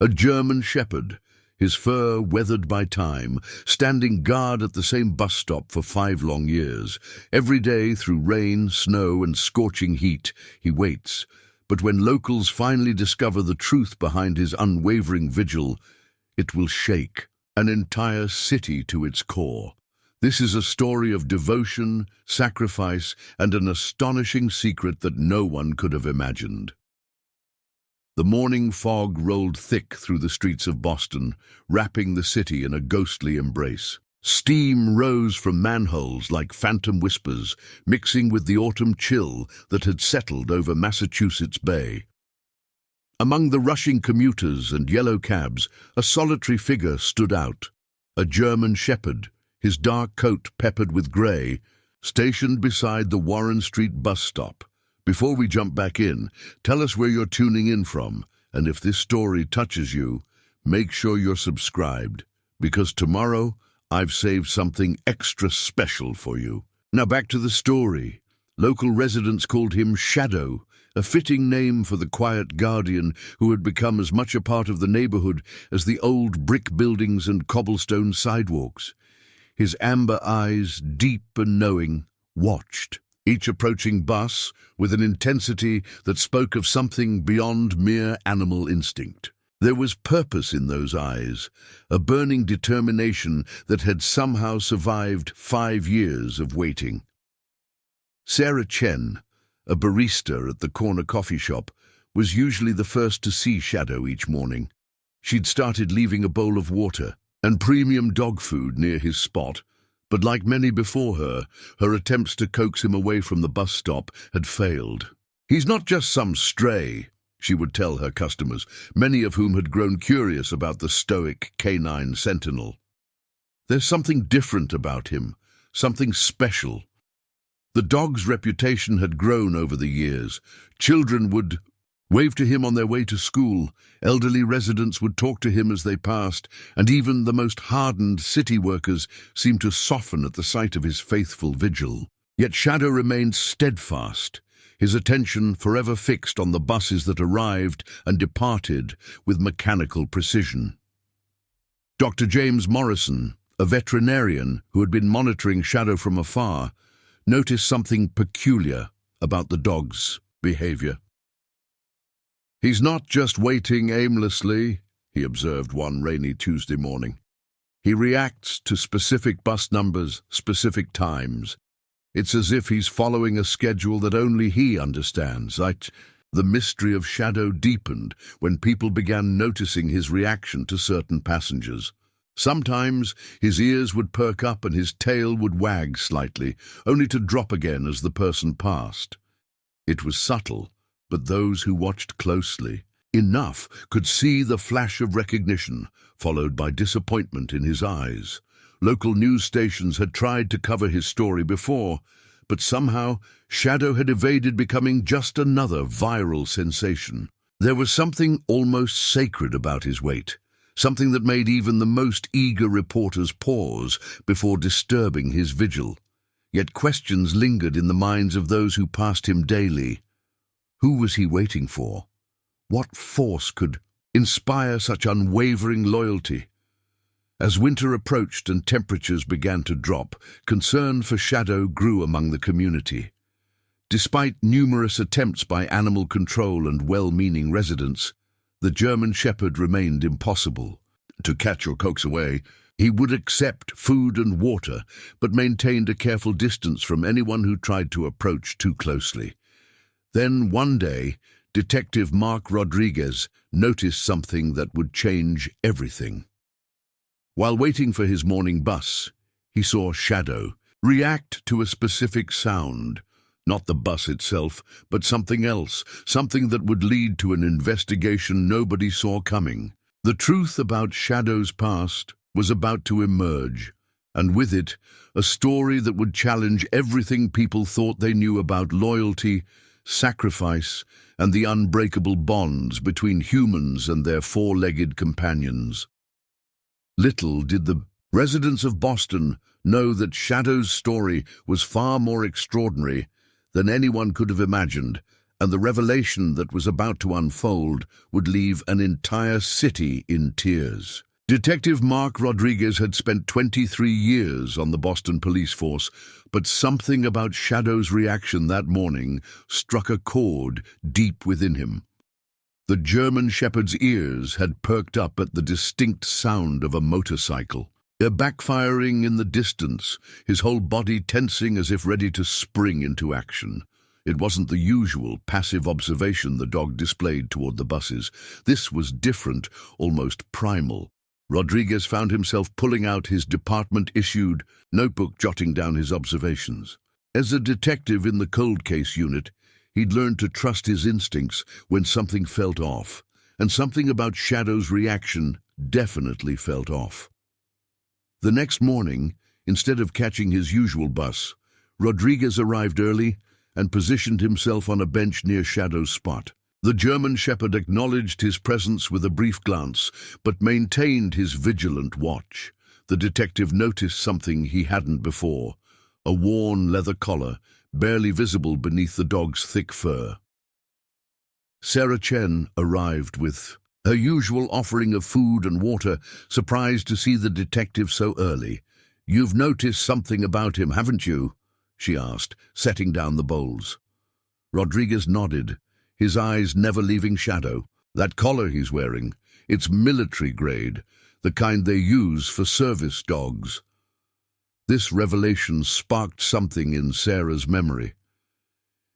A German shepherd, his fur weathered by time, standing guard at the same bus stop for 5 long years. Every day, through rain, snow, and scorching heat, he waits. But when locals finally discover the truth behind his unwavering vigil, it will shake an entire city to its core. This is a story of devotion, sacrifice, and an astonishing secret that no one could have imagined. The morning fog rolled thick through the streets of Boston, wrapping the city in a ghostly embrace. Steam rose from manholes like phantom whispers, mixing with the autumn chill that had settled over Massachusetts Bay. Among the rushing commuters and yellow cabs, a solitary figure stood out. A German shepherd, his dark coat peppered with grey, stationed beside the Warren Street bus stop. Before we jump back in, tell us where you're tuning in from, and if this story touches you, make sure you're subscribed, because tomorrow I've saved something extra special for you. Now back to the story. Local residents called him Shadow, a fitting name for the quiet guardian who had become as much a part of the neighborhood as the old brick buildings and cobblestone sidewalks. His amber eyes, deep and knowing, watched each approaching bus with an intensity that spoke of something beyond mere animal instinct. There was purpose in those eyes, a burning determination that had somehow survived 5 years of waiting. Sarah Chen, a barista at the corner coffee shop, was usually the first to see Shadow each morning. She'd started leaving a bowl of water and premium dog food near his spot, but like many before her, her attempts to coax him away from the bus stop had failed. "He's not just some stray," she would tell her customers, many of whom had grown curious about the stoic canine sentinel. "There's something different about him, something special." The dog's reputation had grown over the years. Children would wave to him on their way to school, elderly residents would talk to him as they passed, and even the most hardened city workers seemed to soften at the sight of his faithful vigil. Yet Shadow remained steadfast, his attention forever fixed on the buses that arrived and departed with mechanical precision. Dr. James Morrison, a veterinarian who had been monitoring Shadow from afar, noticed something peculiar about the dog's behavior. "He's not just waiting aimlessly," he observed one rainy Tuesday morning. "He reacts to specific bus numbers, specific times. It's as if he's following a schedule that only he understands." The mystery of Shadow deepened when people began noticing his reaction to certain passengers. Sometimes his ears would perk up and his tail would wag slightly, only to drop again as the person passed. It was subtle, but those who watched closely enough could see the flash of recognition, followed by disappointment in his eyes. Local news stations had tried to cover his story before, but somehow Shadow had evaded becoming just another viral sensation. There was something almost sacred about his wait, something that made even the most eager reporters pause before disturbing his vigil. Yet questions lingered in the minds of those who passed him daily. Who was he waiting for? What force could inspire such unwavering loyalty? As winter approached and temperatures began to drop, concern for Shadow grew among the community. Despite numerous attempts by animal control and well-meaning residents, the German shepherd remained impossible to catch or coax away. He would accept food and water, but maintained a careful distance from anyone who tried to approach too closely. Then one day, Detective Mark Rodriguez noticed something that would change everything. While waiting for his morning bus, he saw Shadow react to a specific sound. Not the bus itself, but something else, something that would lead to an investigation nobody saw coming. The truth about Shadow's past was about to emerge, and with it, a story that would challenge everything people thought they knew about loyalty, sacrifice, and the unbreakable bonds between humans and their four-legged companions. Little did the residents of Boston know that Shadow's story was far more extraordinary than anyone could have imagined, and the revelation that was about to unfold would leave an entire city in tears. Detective Mark Rodriguez had spent 23 years on the Boston police force, but something about Shadow's reaction that morning struck a chord deep within him. The German Shepherd's ears had perked up at the distinct sound of a motorcycle. Backfiring in the distance, his whole body tensing as if ready to spring into action. It wasn't the usual passive observation the dog displayed toward the buses. This was different, almost primal. Rodriguez found himself pulling out his department-issued notebook, jotting down his observations. As a detective in the cold case unit, he'd learned to trust his instincts when something felt off, and something about Shadow's reaction definitely felt off. The next morning, instead of catching his usual bus, Rodriguez arrived early and positioned himself on a bench near Shadow's spot. The German Shepherd acknowledged his presence with a brief glance, but maintained his vigilant watch. The detective noticed something he hadn't before: a worn leather collar, barely visible beneath the dog's thick fur. Sarah Chen arrived with her usual offering of food and water, surprised to see the detective so early. "You've noticed something about him, haven't you?" she asked, setting down the bowls. Rodriguez nodded, his eyes never leaving Shadow. "That collar he's wearing, it's military grade, the kind they use for service dogs." This revelation sparked something in Sarah's memory.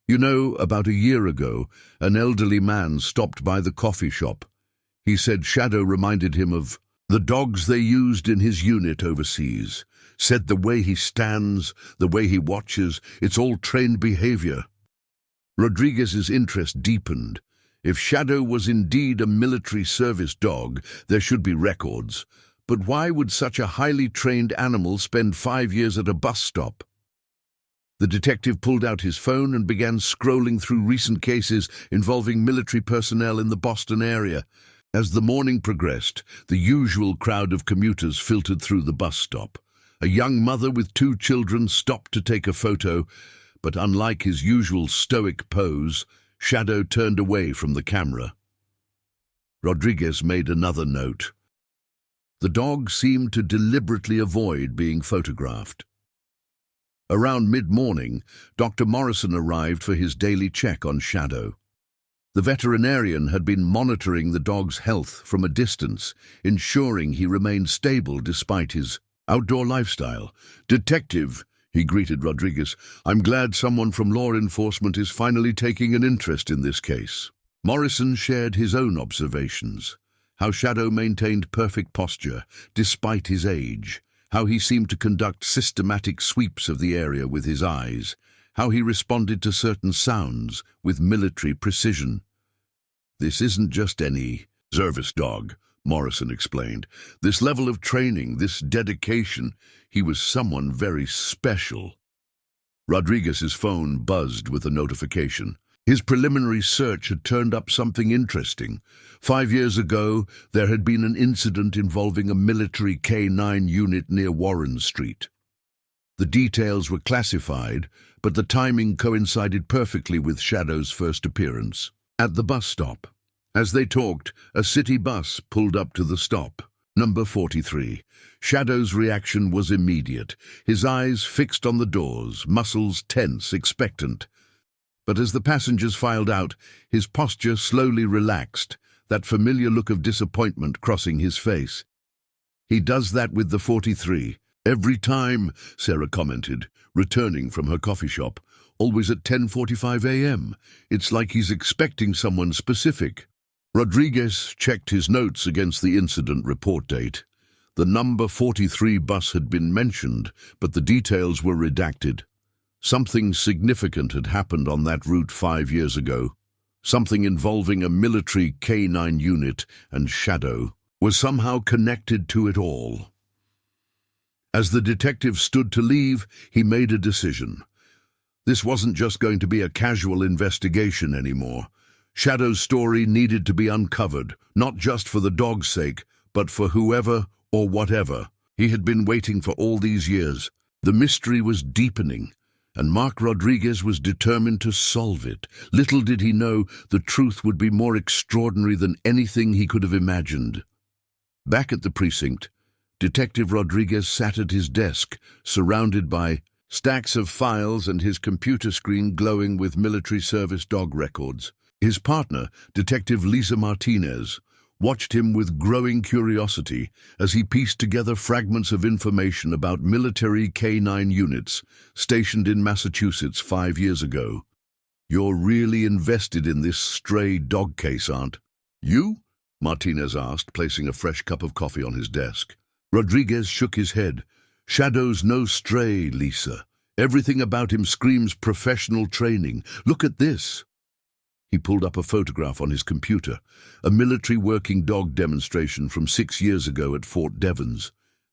"You know, about a year ago, an elderly man stopped by the coffee shop. He said Shadow reminded him of the dogs they used in his unit overseas. Said the way he stands, the way he watches, it's all trained behavior." Rodriguez's interest deepened. If Shadow was indeed a military service dog, there should be records. But why would such a highly trained animal spend 5 years at a bus stop? The detective pulled out his phone and began scrolling through recent cases involving military personnel in the Boston area. As the morning progressed, the usual crowd of commuters filtered through the bus stop. A young mother with 2 children stopped to take a photo, but unlike his usual stoic pose, Shadow turned away from the camera. Rodriguez made another note. The dog seemed to deliberately avoid being photographed. Around mid-morning, Dr. Morrison arrived for his daily check on Shadow. The veterinarian had been monitoring the dog's health from a distance, ensuring he remained stable despite his outdoor lifestyle. "Detective," he greeted Rodriguez, "I'm glad someone from law enforcement is finally taking an interest in this case." Morrison shared his own observations: how Shadow maintained perfect posture despite his age, how he seemed to conduct systematic sweeps of the area with his eyes, how he responded to certain sounds with military precision. "This isn't just any service dog," Morrison explained. "This level of training, this dedication, he was someone very special." Rodriguez's phone buzzed with a notification. His preliminary search had turned up something interesting. 5 years ago, there had been an incident involving a military K9 unit near Warren Street. The details were classified, but the timing coincided perfectly with Shadow's first appearance. At the bus stop, as they talked, a city bus pulled up to the stop. Number 43. Shadow's reaction was immediate, his eyes fixed on the doors, muscles tense, expectant. But as the passengers filed out, his posture slowly relaxed, that familiar look of disappointment crossing his face. "He does that with the 43. Every time," Sarah commented, returning from her coffee shop. "Always at 10:45 a.m. It's like he's expecting someone specific." Rodriguez checked his notes against the incident report date. The number 43 bus had been mentioned, but the details were redacted. Something significant had happened on that route 5 years ago. Something involving a military K9 unit, and Shadow was somehow connected to it all. As the detective stood to leave, he made a decision. This wasn't just going to be a casual investigation anymore. Shadow's story needed to be uncovered, not just for the dog's sake, but for whoever or whatever he had been waiting for all these years. The mystery was deepening, and Mark Rodriguez was determined to solve it. Little did he know the truth would be more extraordinary than anything he could have imagined. Back at the precinct, Detective Rodriguez sat at his desk, surrounded by stacks of files and his computer screen glowing with military service dog records. His partner, Detective Lisa Martinez, watched him with growing curiosity as he pieced together fragments of information about military K-9 units stationed in Massachusetts 5 years ago. "You're really invested in this stray dog case, aren't you?" Martinez asked, placing a fresh cup of coffee on his desk. Rodriguez shook his head. "Shadow's no stray, Lisa. Everything about him screams professional training. Look at this." He pulled up a photograph on his computer, a military working dog demonstration from 6 years ago at Fort Devens.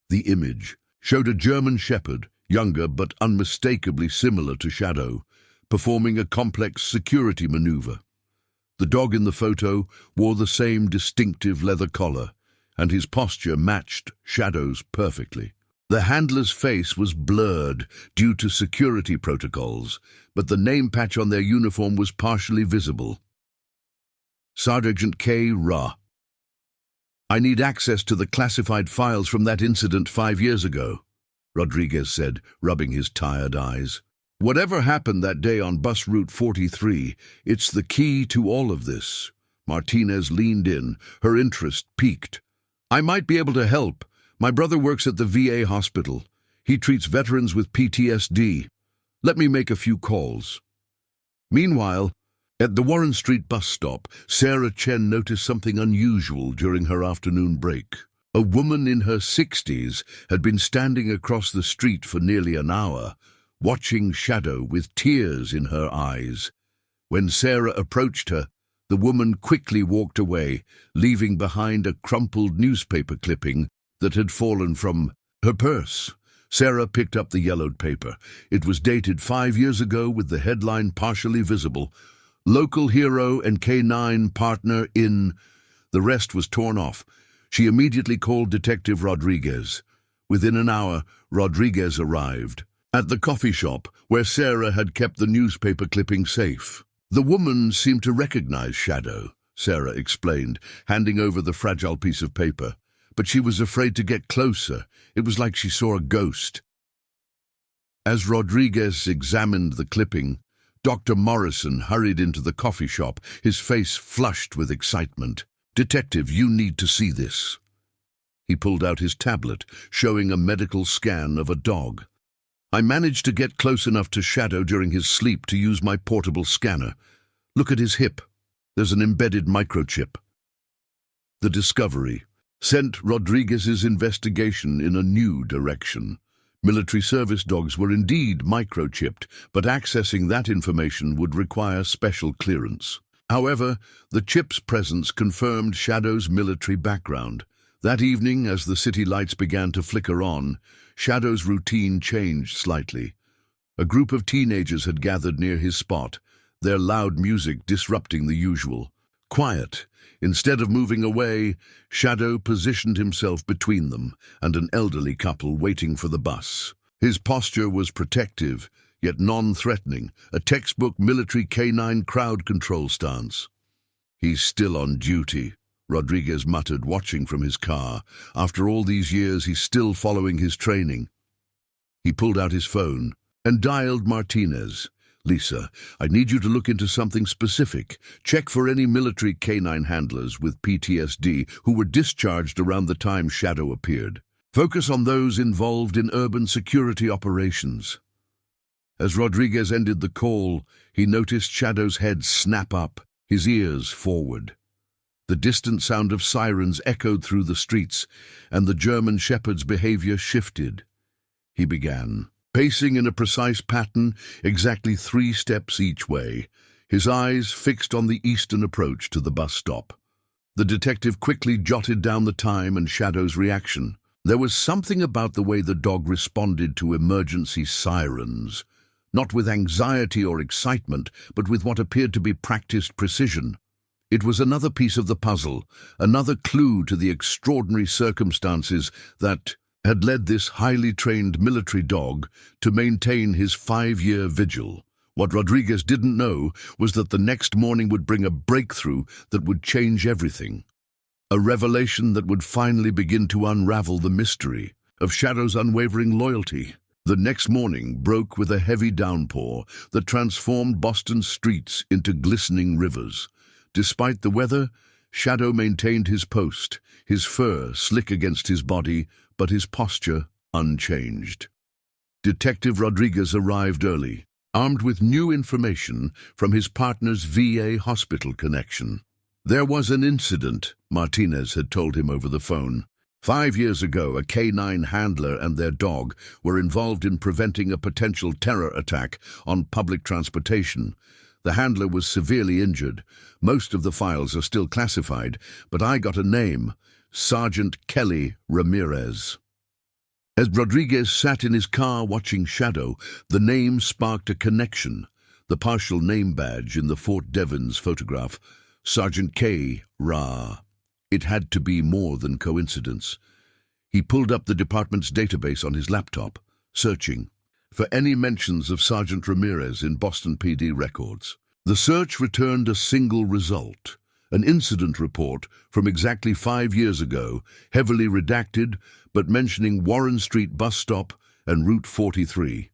The image showed a German Shepherd, younger but unmistakably similar to Shadow, performing a complex security maneuver. The dog in the photo wore the same distinctive leather collar, and his posture matched Shadow's perfectly. The handler's face was blurred due to security protocols, but the name patch on their uniform was partially visible. Sergeant K. Ra. "I need access to the classified files from that incident 5 years ago," Rodriguez said, rubbing his tired eyes. "Whatever happened that day on bus route 43, it's the key to all of this." Martinez leaned in, her interest piqued. "I might be able to help. My brother works at the VA hospital. He treats veterans with PTSD. Let me make a few calls." Meanwhile, at the Warren Street bus stop, Sarah Chen noticed something unusual during her afternoon break. A woman in her 60s had been standing across the street for nearly an hour, watching Shadow with tears in her eyes. When Sarah approached her, the woman quickly walked away, leaving behind a crumpled newspaper clipping that had fallen from her purse. Sarah picked up the yellowed paper. It was dated 5 years ago with the headline partially visible, "Local hero and K-9 partner in..." The rest was torn off. She immediately called Detective Rodriguez. Within an hour, Rodriguez arrived at the coffee shop where Sarah had kept the newspaper clipping safe. "The woman seemed to recognize Shadow," Sarah explained, handing over the fragile piece of paper. "But she was afraid to get closer. It was like she saw a ghost." As Rodriguez examined the clipping, Dr. Morrison hurried into the coffee shop, his face flushed with excitement. "Detective, you need to see this." He pulled out his tablet, showing a medical scan of a dog. "I managed to get close enough to Shadow during his sleep to use my portable scanner. Look at his hip. There's an embedded microchip." The discovery sent Rodriguez's investigation in a new direction. Military service dogs were indeed microchipped, but accessing that information would require special clearance. However, the chip's presence confirmed Shadow's military background. That evening, as the city lights began to flicker on, Shadow's routine changed slightly. A group of teenagers had gathered near his spot, their loud music disrupting the usual. Quiet. Instead of moving away, Shadow positioned himself between them and an elderly couple waiting for the bus. His posture was protective, yet non-threatening, a textbook military K-9 crowd control stance. "He's still on duty," Rodriguez muttered, watching from his car. "After all these years, he's still following his training." He pulled out his phone and dialed Martinez. "Lisa, I need you to look into something specific. Check for any military K-9 handlers with PTSD who were discharged around the time Shadow appeared. Focus on those involved in urban security operations." As Rodriguez ended the call, he noticed Shadow's head snap up, his ears forward. The distant sound of sirens echoed through the streets, and the German Shepherd's behavior shifted. He began pacing in a precise pattern, exactly 3 steps each way, his eyes fixed on the eastern approach to the bus stop. The detective quickly jotted down the time and Shadow's reaction. There was something about the way the dog responded to emergency sirens, not with anxiety or excitement, but with what appeared to be practiced precision. It was another piece of the puzzle, another clue to the extraordinary circumstances that had led this highly trained military dog to maintain his 5-year vigil. What Rodriguez didn't know was that the next morning would bring a breakthrough that would change everything. A revelation that would finally begin to unravel the mystery of Shadow's unwavering loyalty. The next morning broke with a heavy downpour that transformed Boston's streets into glistening rivers. Despite the weather, Shadow maintained his post, his fur slick against his body, but his posture unchanged. Detective Rodriguez arrived early, armed with new information from his partner's VA hospital connection. There was an incident, Martinez had told him over the phone. 5 years ago, a canine handler and their dog were involved in preventing a potential terror attack on public transportation. The handler was severely injured. Most of the files are still classified, but I got a name: Sergeant Kelly Ramirez. As Rodriguez sat in his car watching Shadow, the name sparked a connection. The partial name badge in the Fort Devens photograph, Sergeant K. Ra. It had to be more than coincidence. He pulled up the department's database on his laptop, searching for any mentions of Sergeant Ramirez in Boston PD records. The search returned a single result: an incident report from exactly 5 years ago, heavily redacted, but mentioning Warren Street bus stop and Route 43.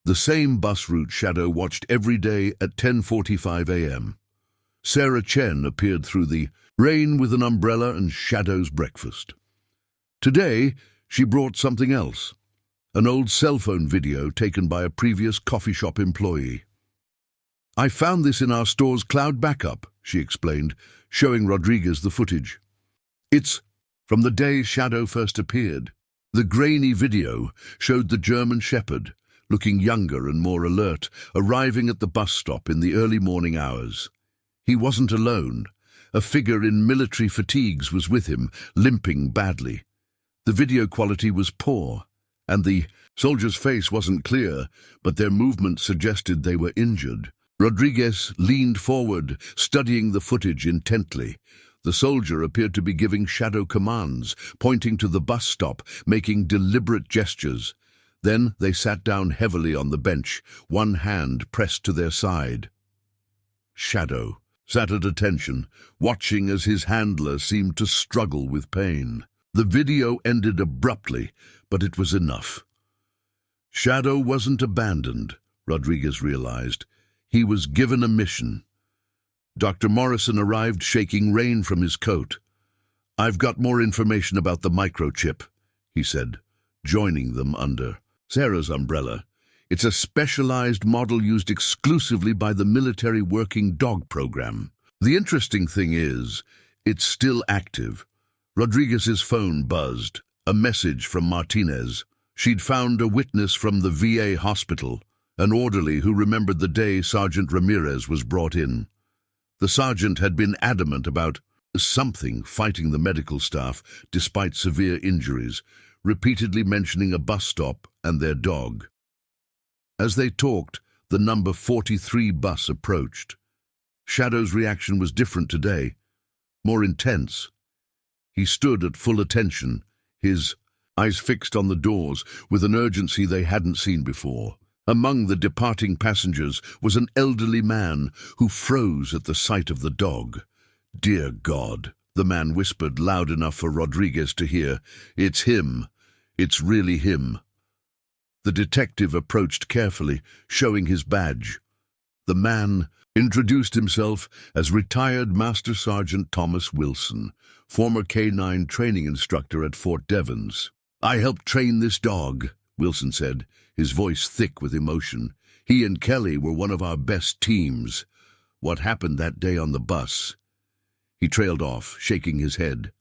The same bus route Shadow watched every day at 10:45 a.m. Sarah Chen appeared through the rain with an umbrella and Shadow's breakfast. Today, she brought something else: an old cell phone video taken by a previous coffee shop employee. "I found this in our store's cloud backup," she explained, showing Rodriguez the footage. "It's from the day Shadow first appeared." The grainy video showed the German Shepherd, looking younger and more alert, arriving at the bus stop in the early morning hours. He wasn't alone. A figure in military fatigues was with him, limping badly. The video quality was poor, and the soldier's face wasn't clear, but their movement suggested they were injured. Rodriguez leaned forward, studying the footage intently. The soldier appeared to be giving Shadow commands, pointing to the bus stop, making deliberate gestures. Then they sat down heavily on the bench, one hand pressed to their side. Shadow sat at attention, watching as his handler seemed to struggle with pain. The video ended abruptly, but it was enough. Shadow wasn't abandoned, Rodriguez realized. He was given a mission. Dr. Morrison arrived, shaking rain from his coat. "I've got more information about the microchip," he said, joining them under Sarah's umbrella. "It's a specialized model used exclusively by the military working dog program. The interesting thing is, it's still active." Rodriguez's phone buzzed, a message from Martinez. She'd found a witness from the VA hospital, an orderly who remembered the day Sergeant Ramirez was brought in. The sergeant had been adamant about something fighting the medical staff despite severe injuries, repeatedly mentioning a bus stop and their dog. As they talked, the number 43 bus approached. Shadow's reaction was different today, more intense. He stood at full attention, his eyes fixed on the doors with an urgency they hadn't seen before. Among the departing passengers was an elderly man who froze at the sight of the dog. "Dear God," the man whispered loud enough for Rodriguez to hear. "It's him. It's really him." The detective approached carefully, showing his badge. The man introduced himself as retired Master Sergeant Thomas Wilson, former K-9 training instructor at Fort Devens. "I helped train this dog," Wilson said, his voice thick with emotion. "He and Kelly were one of our best teams. What happened that day on the bus?" He trailed off, shaking his head.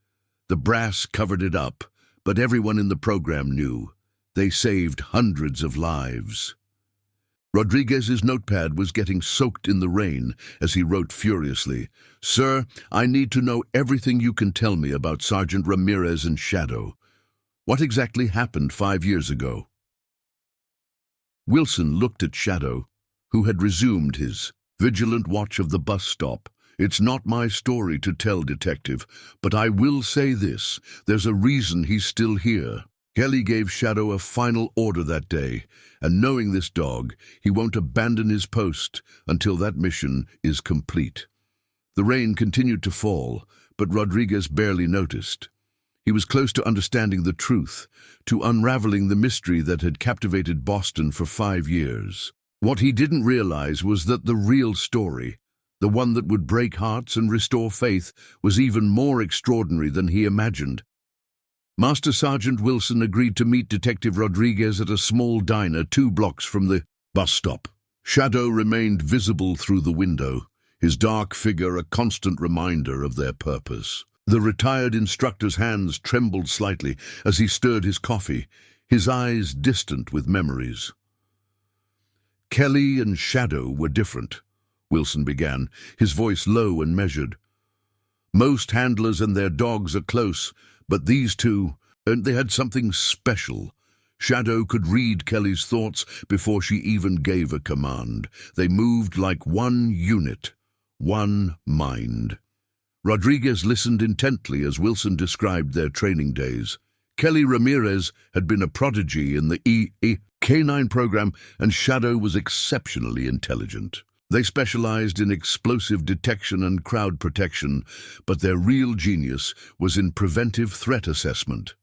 "The brass covered it up, but everyone in the program knew. They saved hundreds of lives." Rodriguez's notepad was getting soaked in the rain as he wrote furiously, "Sir, I need to know everything you can tell me about Sergeant Ramirez and Shadow. What exactly happened 5 years ago?" Wilson looked at Shadow, who had resumed his vigilant watch of the bus stop. "It's not my story to tell, Detective, but I will say this: there's a reason he's still here." Kelly gave Shadow a final order that day, and knowing this dog, he won't abandon his post until that mission is complete. The rain continued to fall, but Rodriguez barely noticed. He was close to understanding the truth, to unraveling the mystery that had captivated Boston for 5 years. What he didn't realize was that the real story, the one that would break hearts and restore faith, was even more extraordinary than he imagined. Master Sergeant Wilson agreed to meet Detective Rodriguez at a small diner 2 blocks from the bus stop. Shadow remained visible through the window, his dark figure a constant reminder of their purpose. The retired instructor's hands trembled slightly as he stirred his coffee, his eyes distant with memories. Kelly and Shadow were different, Wilson began, his voice low and measured. Most handlers and their dogs are close, but these two, they had something special. Shadow could read Kelly's thoughts before she even gave a command. They moved like one unit, one mind. Rodriguez listened intently as Wilson described their training days. Kelly Ramirez had been a prodigy in the K9 program, and Shadow was exceptionally intelligent. They specialized in explosive detection and crowd protection, but their real genius was in preventive threat assessment.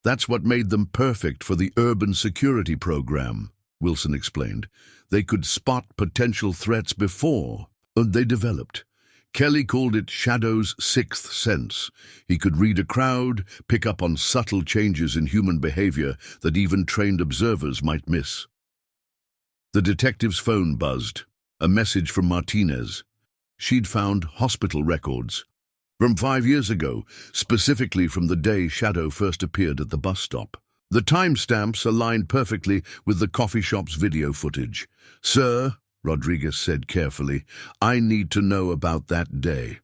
That's what made them perfect for the urban security program, Wilson explained. They could spot potential threats before they developed. Kelly called it Shadow's sixth sense. He could read a crowd, pick up on subtle changes in human behavior that even trained observers might miss. The detective's phone buzzed. A message from Martinez. She'd found hospital records from 5 years ago, specifically from the day Shadow first appeared at the bus stop. The timestamps aligned perfectly with the coffee shop's video footage. "Sir," Rodriguez said carefully, "I need to know about that day.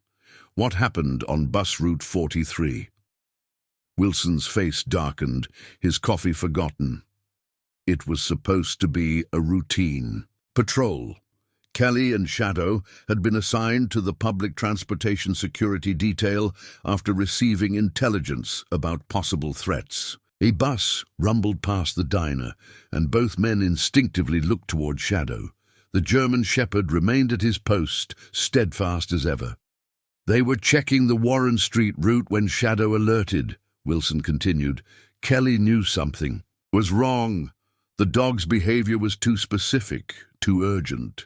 What happened on bus route 43? Wilson's face darkened, his coffee forgotten. It was supposed to be a routine patrol. Kelly and Shadow had been assigned to the public transportation security detail after receiving intelligence about possible threats. A bus rumbled past the diner, and both men instinctively looked toward Shadow. The German shepherd remained at his post, steadfast as ever. They were checking the Warren Street route when Shadow alerted, Wilson continued. Kelly knew something was wrong. The dog's behavior was too specific, too urgent.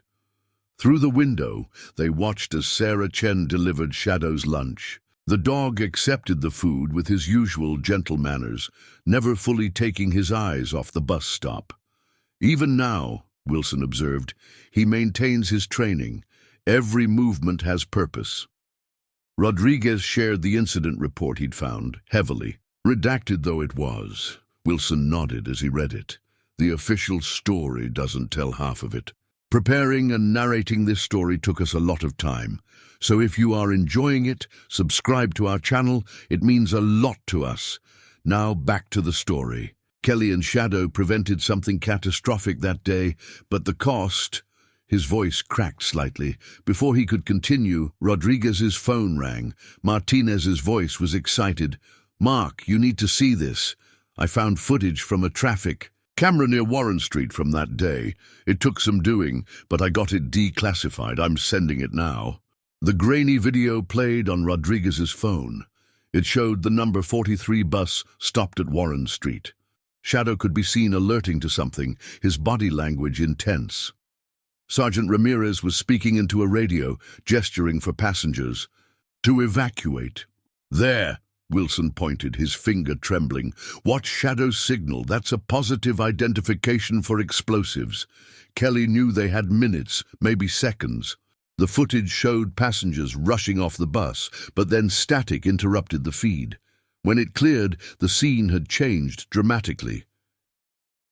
Through the window, they watched as Sarah Chen delivered Shadow's lunch. The dog accepted the food with his usual gentle manners, never fully taking his eyes off the bus stop. Even now, Wilson observed, he maintains his training. Every movement has purpose. Rodriguez shared the incident report he'd found, heavily. Redacted though it was, Wilson nodded as he read it. The official story doesn't tell half of it. Preparing and narrating this story took us a lot of time, so if you are enjoying it, subscribe to our channel. It means a lot to us. Now back to the story. Kelly and Shadow prevented something catastrophic that day, but the cost... His voice cracked slightly. Before he could continue, Rodriguez's phone rang. Martinez's voice was excited. "Mark, you need to see this. I found footage from a traffic camera near Warren Street from that day. It took some doing, but I got it declassified. I'm sending it now." The grainy video played on Rodriguez's phone. It showed the number 43 bus stopped at Warren Street. Shadow could be seen alerting to something, his body language intense. Sergeant Ramirez was speaking into a radio, gesturing for passengers to evacuate. "There," Wilson pointed, his finger trembling. "Watch Shadow's signal. That's a positive identification for explosives." Kelly knew they had minutes, maybe seconds. The footage showed passengers rushing off the bus, but then static interrupted the feed. When it cleared, the scene had changed dramatically.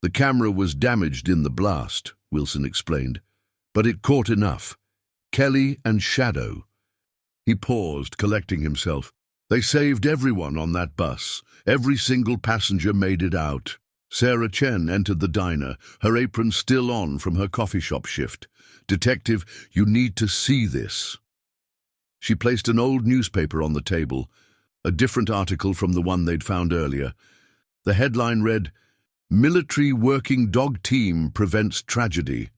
"The camera was damaged in the blast," Wilson explained, "but it caught enough. Kelly and Shadow." He paused, collecting himself. "They saved everyone on that bus. Every single passenger made it out." Sarah Chen entered the diner, her apron still on from her coffee shop shift. "Detective, you need to see this." She placed an old newspaper on the table, a different article from the one they'd found earlier. The headline read, "Military Working Dog Team Prevents Tragedy."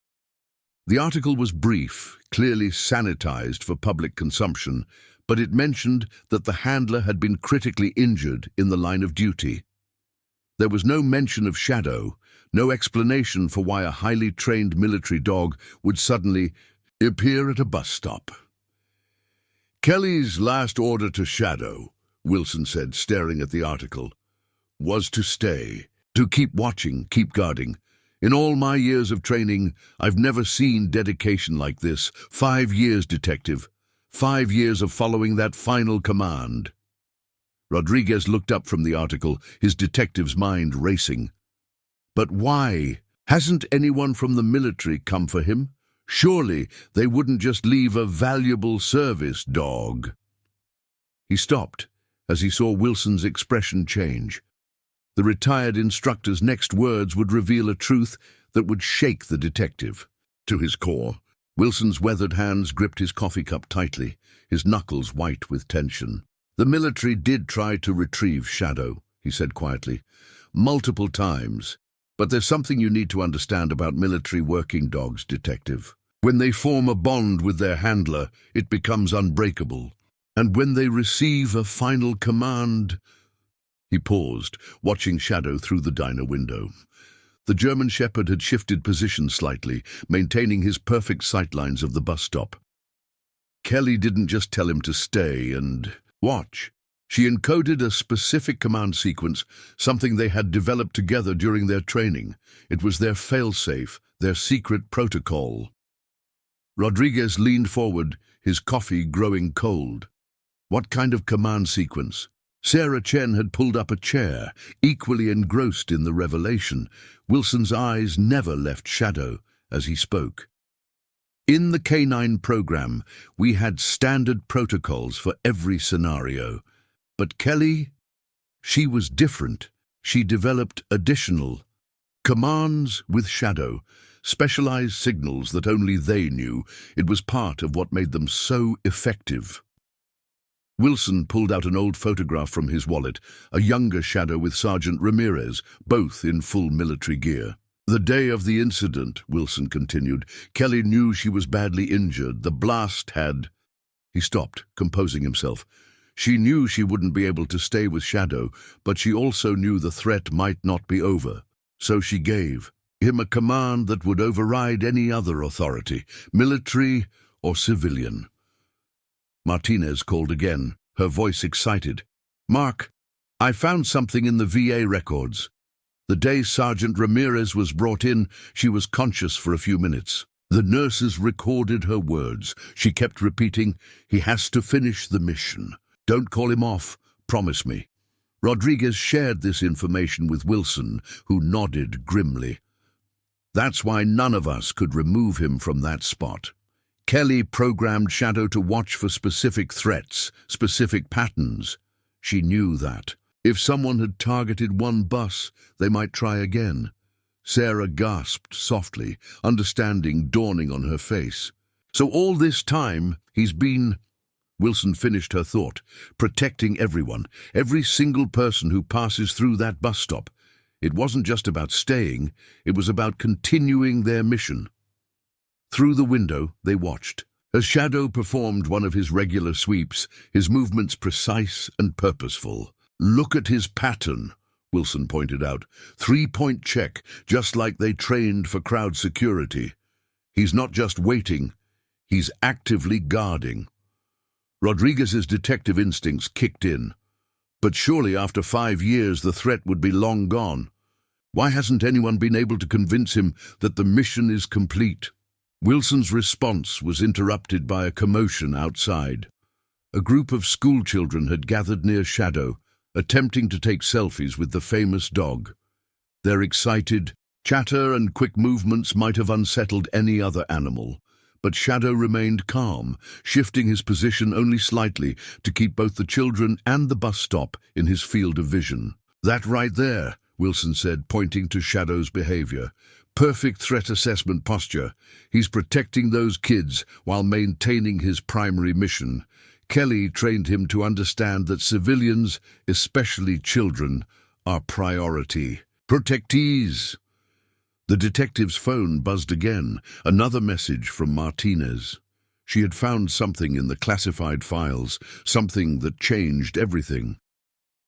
The article was brief, clearly sanitized for public consumption, but it mentioned that the handler had been critically injured in the line of duty. There was no mention of Shadow, no explanation for why a highly trained military dog would suddenly appear at a bus stop. "Kelly's last order to Shadow," Wilson said, staring at the article, "was to stay, to keep watching, keep guarding. In all my years of training, I've never seen dedication like this. 5 years, detective. 5 years of following that final command." Rodriguez looked up from the article, his detective's mind racing. But why? Hasn't anyone from the military come for him? Surely they wouldn't just leave a valuable service dog. He stopped as he saw Wilson's expression change. The retired instructor's next words would reveal a truth that would shake the detective to his core. Wilson's weathered hands gripped his coffee cup tightly, his knuckles white with tension. "The military did try to retrieve Shadow," he said quietly, "multiple times. But there's something you need to understand about military working dogs, detective. When they form a bond with their handler, it becomes unbreakable. And when they receive a final command—" He paused, watching Shadow through the diner window. The German Shepherd had shifted position slightly, maintaining his perfect sightlines of the bus stop. Kelly didn't just tell him to stay and watch. She encoded a specific command sequence, something they had developed together during their training. It was their failsafe, their secret protocol. Rodriguez leaned forward, his coffee growing cold. What kind of command sequence? Sarah Chen had pulled up a chair, equally engrossed in the revelation. Wilson's eyes never left Shadow as he spoke. "In the K9 program, we had standard protocols for every scenario. But Kelly, she was different. She developed additional commands with Shadow, specialized signals that only they knew. It was part of what made them so effective." Wilson pulled out an old photograph from his wallet, a younger Shadow with Sergeant Ramirez, both in full military gear. "The day of the incident," Wilson continued, "Kelly knew she was badly injured. The blast had—" He stopped, composing himself. She knew she wouldn't be able to stay with Shadow, but she also knew the threat might not be over. So she gave him a command that would override any other authority, military or civilian. Martinez called again, her voice excited. "Mark, I found something in the VA records. The day Sergeant Ramirez was brought in, she was conscious for a few minutes. The nurses recorded her words. She kept repeating, 'He has to finish the mission. Don't call him off. Promise me.'" Rodriguez shared this information with Wilson, who nodded grimly. "That's why none of us could remove him from that spot. Kelly programmed Shadow to watch for specific threats, specific patterns. She knew that. If someone had targeted one bus, they might try again." Sarah gasped softly, understanding dawning on her face. "So all this time, he's been—" Wilson finished her thought, "protecting everyone, every single person who passes through that bus stop. It wasn't just about staying, it was about continuing their mission." Through the window, they watched. As Shadow performed one of his regular sweeps, his movements precise and purposeful. "Look at his pattern," Wilson pointed out. 3-point check, just like they trained for crowd security. He's not just waiting, he's actively guarding. Rodriguez's detective instincts kicked in. But surely after 5 years the threat would be long gone. Why hasn't anyone been able to convince him that the mission is complete? Wilson's response was interrupted by a commotion outside. A group of schoolchildren had gathered near Shadow, attempting to take selfies with the famous dog. Their excited chatter and quick movements might have unsettled any other animal, but Shadow remained calm, shifting his position only slightly to keep both the children and the bus stop in his field of vision. "That right there," Wilson said, pointing to Shadow's behavior. "Perfect threat assessment posture. He's protecting those kids while maintaining his primary mission. Kelly trained him to understand that civilians, especially children, our priority. Protectees. The detective's phone buzzed again, another message from Martinez. She had found something in the classified files, something that changed everything.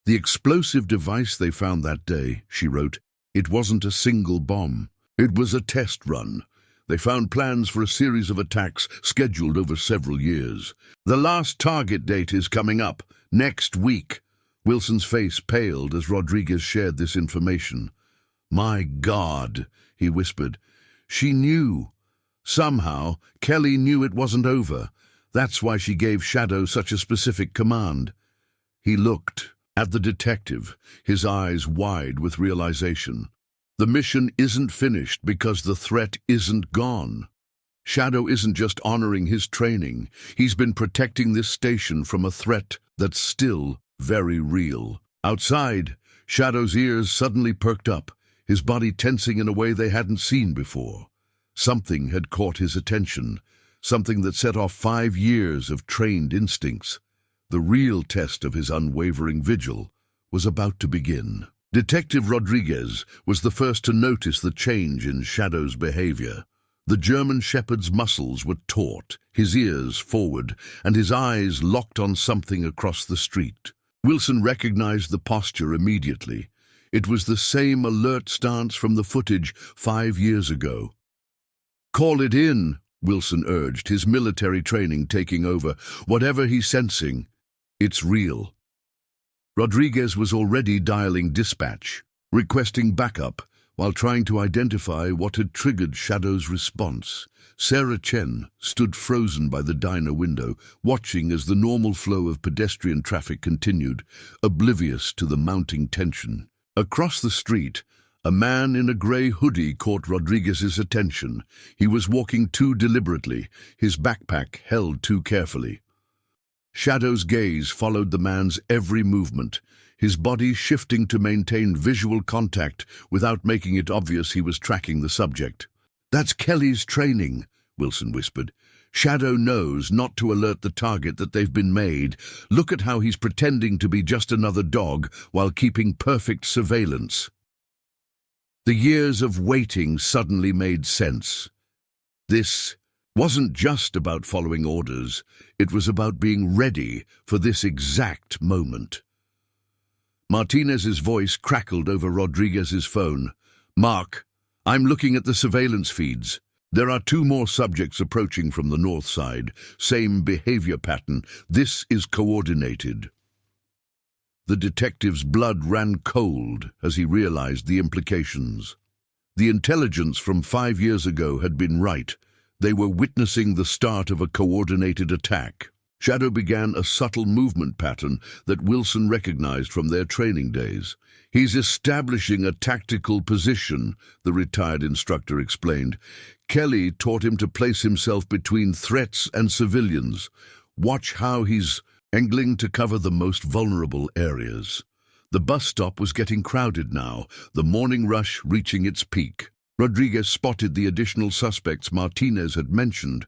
The explosive device they found that day, she wrote, it wasn't a single bomb. It was a test run. They found plans for a series of attacks scheduled over several years. The last target date is coming up, next week. Wilson's face paled as Rodriguez shared this information. My God, he whispered. She knew. Somehow, Kelly knew it wasn't over. That's why she gave Shadow such a specific command. He looked at the detective, his eyes wide with realization. The mission isn't finished because the threat isn't gone. Shadow isn't just honoring his training. He's been protecting this station from a threat that's still very real. Outside, Shadow's ears suddenly perked up, his body tensing in a way they hadn't seen before. Something had caught his attention, something that set off 5 years of trained instincts. The real test of his unwavering vigil was about to begin. Detective Rodriguez was the first to notice the change in Shadow's behavior. The German shepherd's muscles were taut, his ears forward, and his eyes locked on something across the street. Wilson recognized the posture immediately. It was the same alert stance from the footage 5 years ago. Call it in, Wilson urged, his military training taking over. Whatever he's sensing, it's real. Rodriguez was already dialing dispatch, requesting backup, while trying to identify what had triggered Shadow's response. Sarah Chen stood frozen by the diner window, watching as the normal flow of pedestrian traffic continued, oblivious to the mounting tension. Across the street, a man in a grey hoodie caught Rodriguez's attention. He was walking too deliberately, his backpack held too carefully. Shadow's gaze followed the man's every movement, his body shifting to maintain visual contact without making it obvious he was tracking the subject. That's Kelly's training, Wilson whispered. Shadow knows not to alert the target that they've been made. Look at how he's pretending to be just another dog while keeping perfect surveillance. The years of waiting suddenly made sense. This wasn't just about following orders, it was about being ready for this exact moment. Martinez's voice crackled over Rodriguez's phone. Mark, I'm looking at the surveillance feeds. There are 2 more subjects approaching from the north side. Same behavior pattern. This is coordinated. The detective's blood ran cold as he realized the implications. The intelligence from 5 years ago had been right. They were witnessing the start of a coordinated attack. Shadow began a subtle movement pattern that Wilson recognized from their training days. He's establishing a tactical position, the retired instructor explained. Kelly taught him to place himself between threats and civilians. Watch how he's angling to cover the most vulnerable areas. The bus stop was getting crowded now, the morning rush reaching its peak. Rodriguez spotted the additional suspects Martinez had mentioned.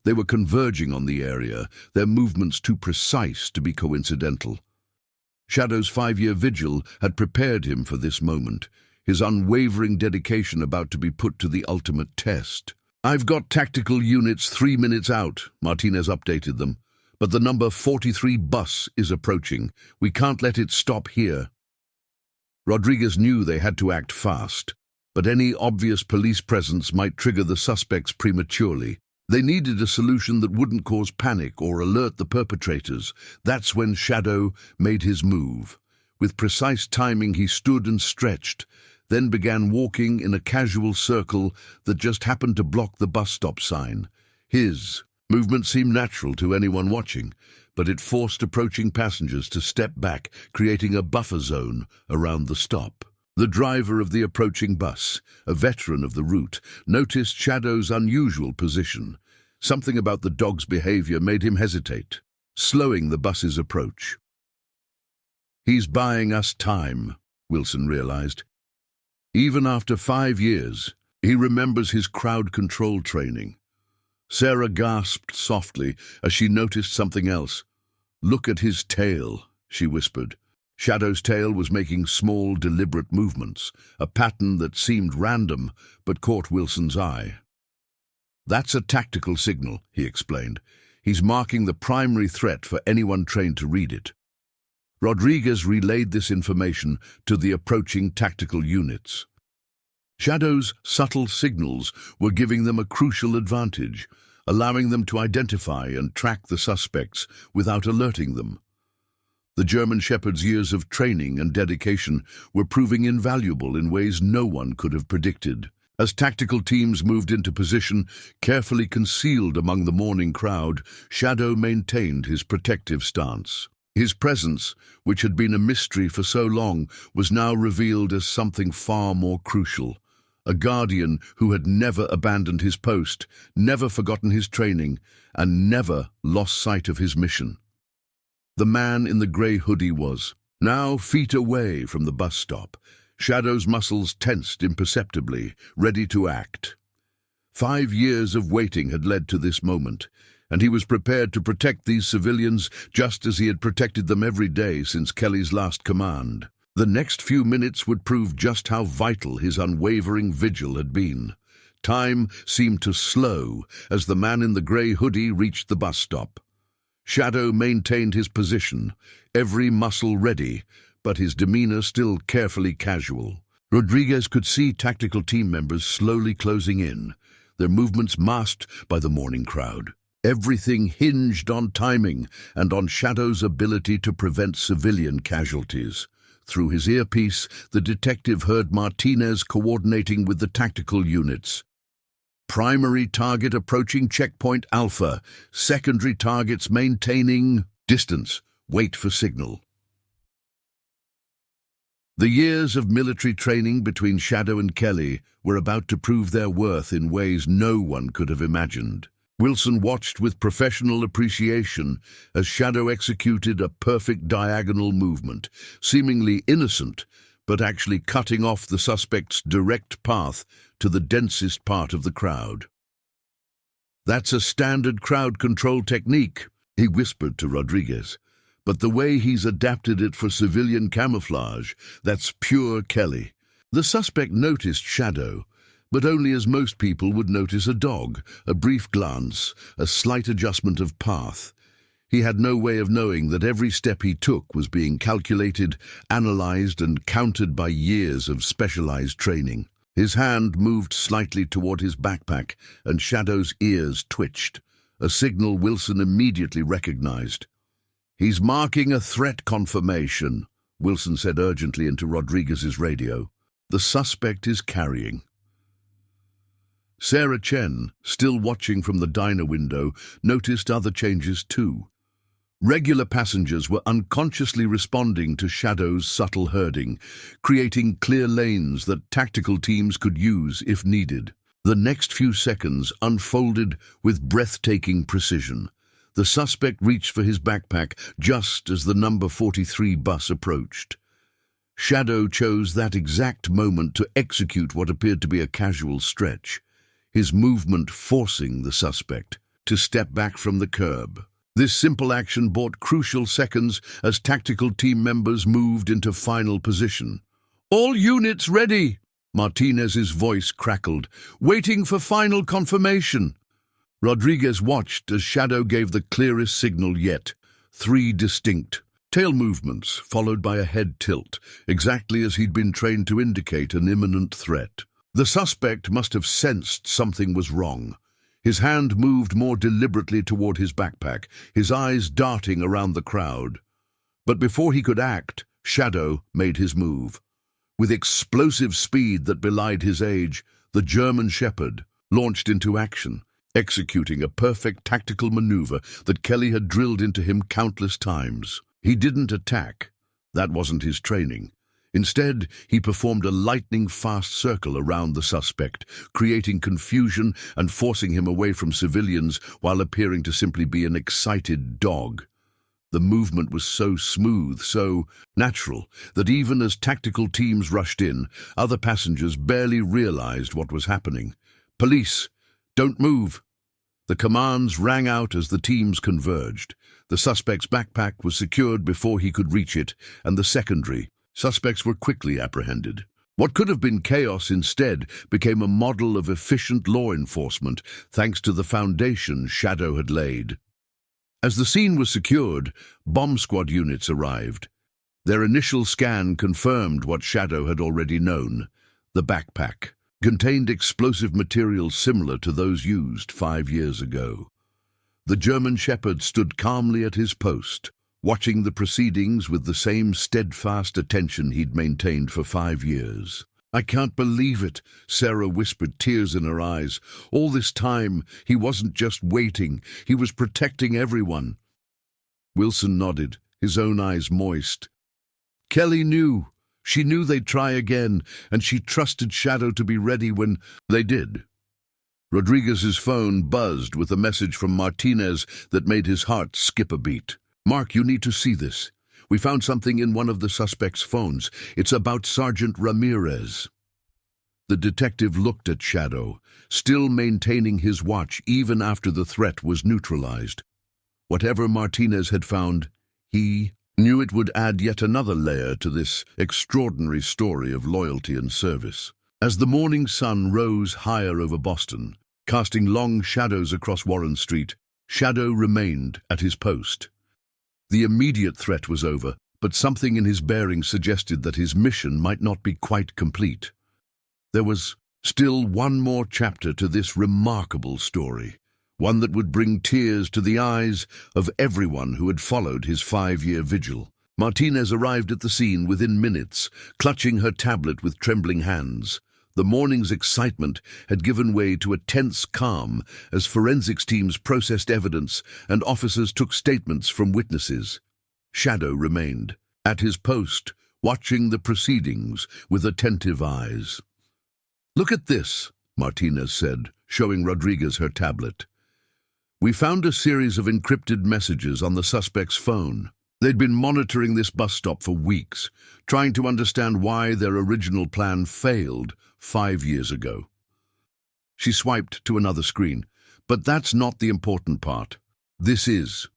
They were converging on the area, their movements too precise to be coincidental. Shadow's 5-year vigil had prepared him for this moment, his unwavering dedication about to be put to the ultimate test. I've got tactical units 3 minutes out, Martinez updated them, but the number 43 bus is approaching. We can't let it stop here. Rodriguez knew they had to act fast, but any obvious police presence might trigger the suspects prematurely. They needed a solution that wouldn't cause panic or alert the perpetrators. That's when Shadow made his move. With precise timing, he stood and stretched, then began walking in a casual circle that just happened to block the bus stop sign. His movement seemed natural to anyone watching, but it forced approaching passengers to step back, creating a buffer zone around the stop. The driver of the approaching bus, a veteran of the route, noticed Shadow's unusual position. Something about the dog's behavior made him hesitate, slowing the bus's approach. He's buying us time, Wilson realized. Even after 5 years, he remembers his crowd control training. Sarah gasped softly as she noticed something else. Look at his tail, she whispered. Shadow's tail was making small, deliberate movements, a pattern that seemed random but caught Wilson's eye. "That's a tactical signal," he explained. "He's marking the primary threat for anyone trained to read it." Rodriguez relayed this information to the approaching tactical units. Shadow's subtle signals were giving them a crucial advantage, allowing them to identify and track the suspects without alerting them. The German Shepherd's years of training and dedication were proving invaluable in ways no one could have predicted. As tactical teams moved into position, carefully concealed among the mourning crowd, Shadow maintained his protective stance. His presence, which had been a mystery for so long, was now revealed as something far more crucial. A guardian who had never abandoned his post, never forgotten his training, and never lost sight of his mission. The man in the grey hoodie was now feet away from the bus stop. Shadow's muscles tensed imperceptibly, ready to act. 5 years of waiting had led to this moment, and he was prepared to protect these civilians just as he had protected them every day since Kelly's last command. The next few minutes would prove just how vital his unwavering vigil had been. Time seemed to slow as the man in the grey hoodie reached the bus stop. Shadow maintained his position, every muscle ready, but his demeanor still carefully casual. Rodriguez could see tactical team members slowly closing in, their movements masked by the mourning crowd. Everything hinged on timing and on Shadow's ability to prevent civilian casualties. Through his earpiece, the detective heard Martinez coordinating with the tactical units. Primary target approaching checkpoint Alpha, secondary targets maintaining distance, wait for signal. The years of military training between Shadow and Kelly were about to prove their worth in ways no one could have imagined. Wilson watched with professional appreciation as Shadow executed a perfect diagonal movement, seemingly innocent, but actually cutting off the suspect's direct path to the densest part of the crowd. "That's a standard crowd control technique," he whispered to Rodriguez. "But the way he's adapted it for civilian camouflage, that's pure Kelly." The suspect noticed Shadow, but only as most people would notice a dog, a brief glance, a slight adjustment of path. He had no way of knowing that every step he took was being calculated, analyzed, and countered by years of specialized training. His hand moved slightly toward his backpack, and Shadow's ears twitched, a signal Wilson immediately recognized. "He's marking a threat confirmation," Wilson said urgently into Rodriguez's radio. "The suspect is carrying." Sarah Chen, still watching from the diner window, noticed other changes too. Regular passengers were unconsciously responding to Shadow's subtle herding, creating clear lanes that tactical teams could use if needed. The next few seconds unfolded with breathtaking precision. The suspect reached for his backpack just as the number 43 bus approached. Shadow chose that exact moment to execute what appeared to be a casual stretch, his movement forcing the suspect to step back from the curb. This simple action bought crucial seconds as tactical team members moved into final position. "All units ready!" Martinez's voice crackled, "waiting for final confirmation." Rodriguez watched as Shadow gave the clearest signal yet, 3 distinct tail movements followed by a head tilt, exactly as he'd been trained to indicate an imminent threat. The suspect must have sensed something was wrong. His hand moved more deliberately toward his backpack, his eyes darting around the crowd. But before he could act, Shadow made his move. With explosive speed that belied his age, the German Shepherd launched into action, executing a perfect tactical maneuver that Kelly had drilled into him countless times. He didn't attack. That wasn't his training. Instead, he performed a lightning-fast circle around the suspect, creating confusion and forcing him away from civilians while appearing to simply be an excited dog. The movement was so smooth, so natural, that even as tactical teams rushed in, other passengers barely realized what was happening. "Police, don't move!" The commands rang out as the teams converged. The suspect's backpack was secured before he could reach it, and the secondary suspects were quickly apprehended. What could have been chaos instead became a model of efficient law enforcement thanks to the foundation Shadow had laid. As the scene was secured, bomb squad units arrived. Their initial scan confirmed what Shadow had already known. The backpack contained explosive materials similar to those used 5 years ago. The German shepherd stood calmly at his post, watching the proceedings with the same steadfast attention he'd maintained for 5 years. "I can't believe it," Sarah whispered, tears in her eyes. "All this time, he wasn't just waiting, he was protecting everyone." Wilson nodded, his own eyes moist. Kelly knew. She knew they'd try again, and she trusted Shadow to be ready when they did. Rodriguez's phone buzzed with a message from Martinez that made his heart skip a beat. "Mark, you need to see this. We found something in one of the suspect's phones. It's about Sergeant Ramirez." The detective looked at Shadow, still maintaining his watch even after the threat was neutralized. Whatever Martinez had found, he knew it would add yet another layer to this extraordinary story of loyalty and service. As the morning sun rose higher over Boston, casting long shadows across Warren Street, Shadow remained at his post. The immediate threat was over, but something in his bearing suggested that his mission might not be quite complete. There was still one more chapter to this remarkable story, one that would bring tears to the eyes of everyone who had followed his 5-year vigil. Martinez arrived at the scene within minutes, clutching her tablet with trembling hands. The morning's excitement had given way to a tense calm as forensics teams processed evidence and officers took statements from witnesses. Shadow remained at his post, watching the proceedings with attentive eyes. "Look at this," Martinez said, showing Rodriguez her tablet. "We found a series of encrypted messages on the suspect's phone. They'd been monitoring this bus stop for weeks, trying to understand why their original plan failed 5 years ago." She swiped to another screen. "But that's not the important part. This is."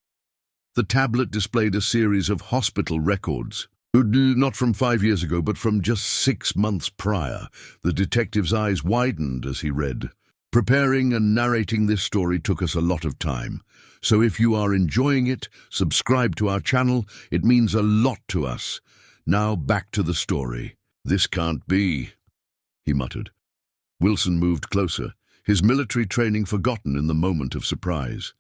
The tablet displayed a series of hospital records. Not from 5 years ago, but from just 6 months prior. The detective's eyes widened as he read. "Preparing and narrating this story took us a lot of time. So if you are enjoying it, subscribe to our channel. It means a lot to us. Now back to the story." "This can't be," he muttered. Wilson moved closer, his military training forgotten in the moment of surprise.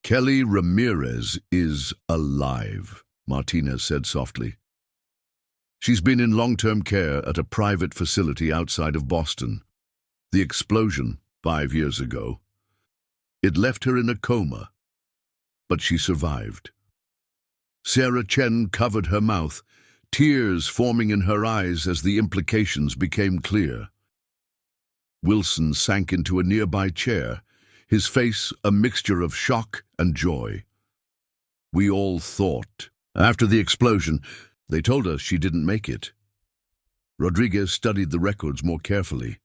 "Kelly Ramirez is alive," Martinez said softly. "She's been in long-term care at a private facility outside of Boston. The explosion 5 years ago. It left her in a coma, but she survived." Sarah Chen covered her mouth, tears forming in her eyes as the implications became clear. Wilson sank into a nearby chair, his face a mixture of shock and joy. "We all thought. After the explosion, they told us she didn't make it." Rodriguez studied the records more carefully.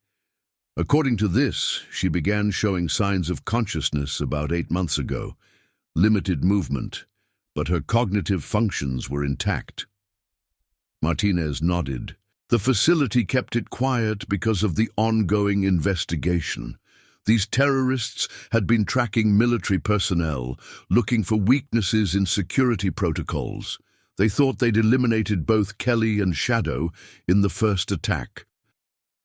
According to this, she began showing signs of consciousness about 8 months ago, limited movement, but her cognitive functions were intact. Martinez nodded. The facility kept it quiet because of the ongoing investigation. These terrorists had been tracking military personnel, looking for weaknesses in security protocols. They thought they'd eliminated both Kelly and Shadow in the first attack.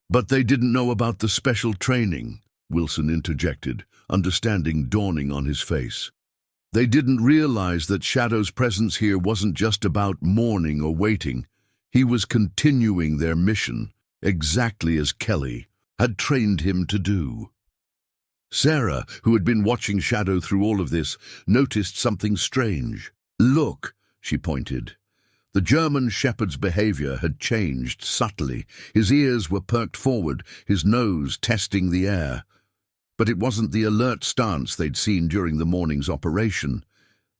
"But they didn't know about the special training," Wilson interjected, understanding dawning on his face. "They didn't realize that Shadow's presence here wasn't just about mourning or waiting. He was continuing their mission, exactly as Kelly had trained him to do." Sarah, who had been watching Shadow through all of this, noticed something strange. "Look," she pointed. The German shepherd's behavior had changed subtly. His ears were perked forward, his nose testing the air. But it wasn't the alert stance they'd seen during the morning's operation.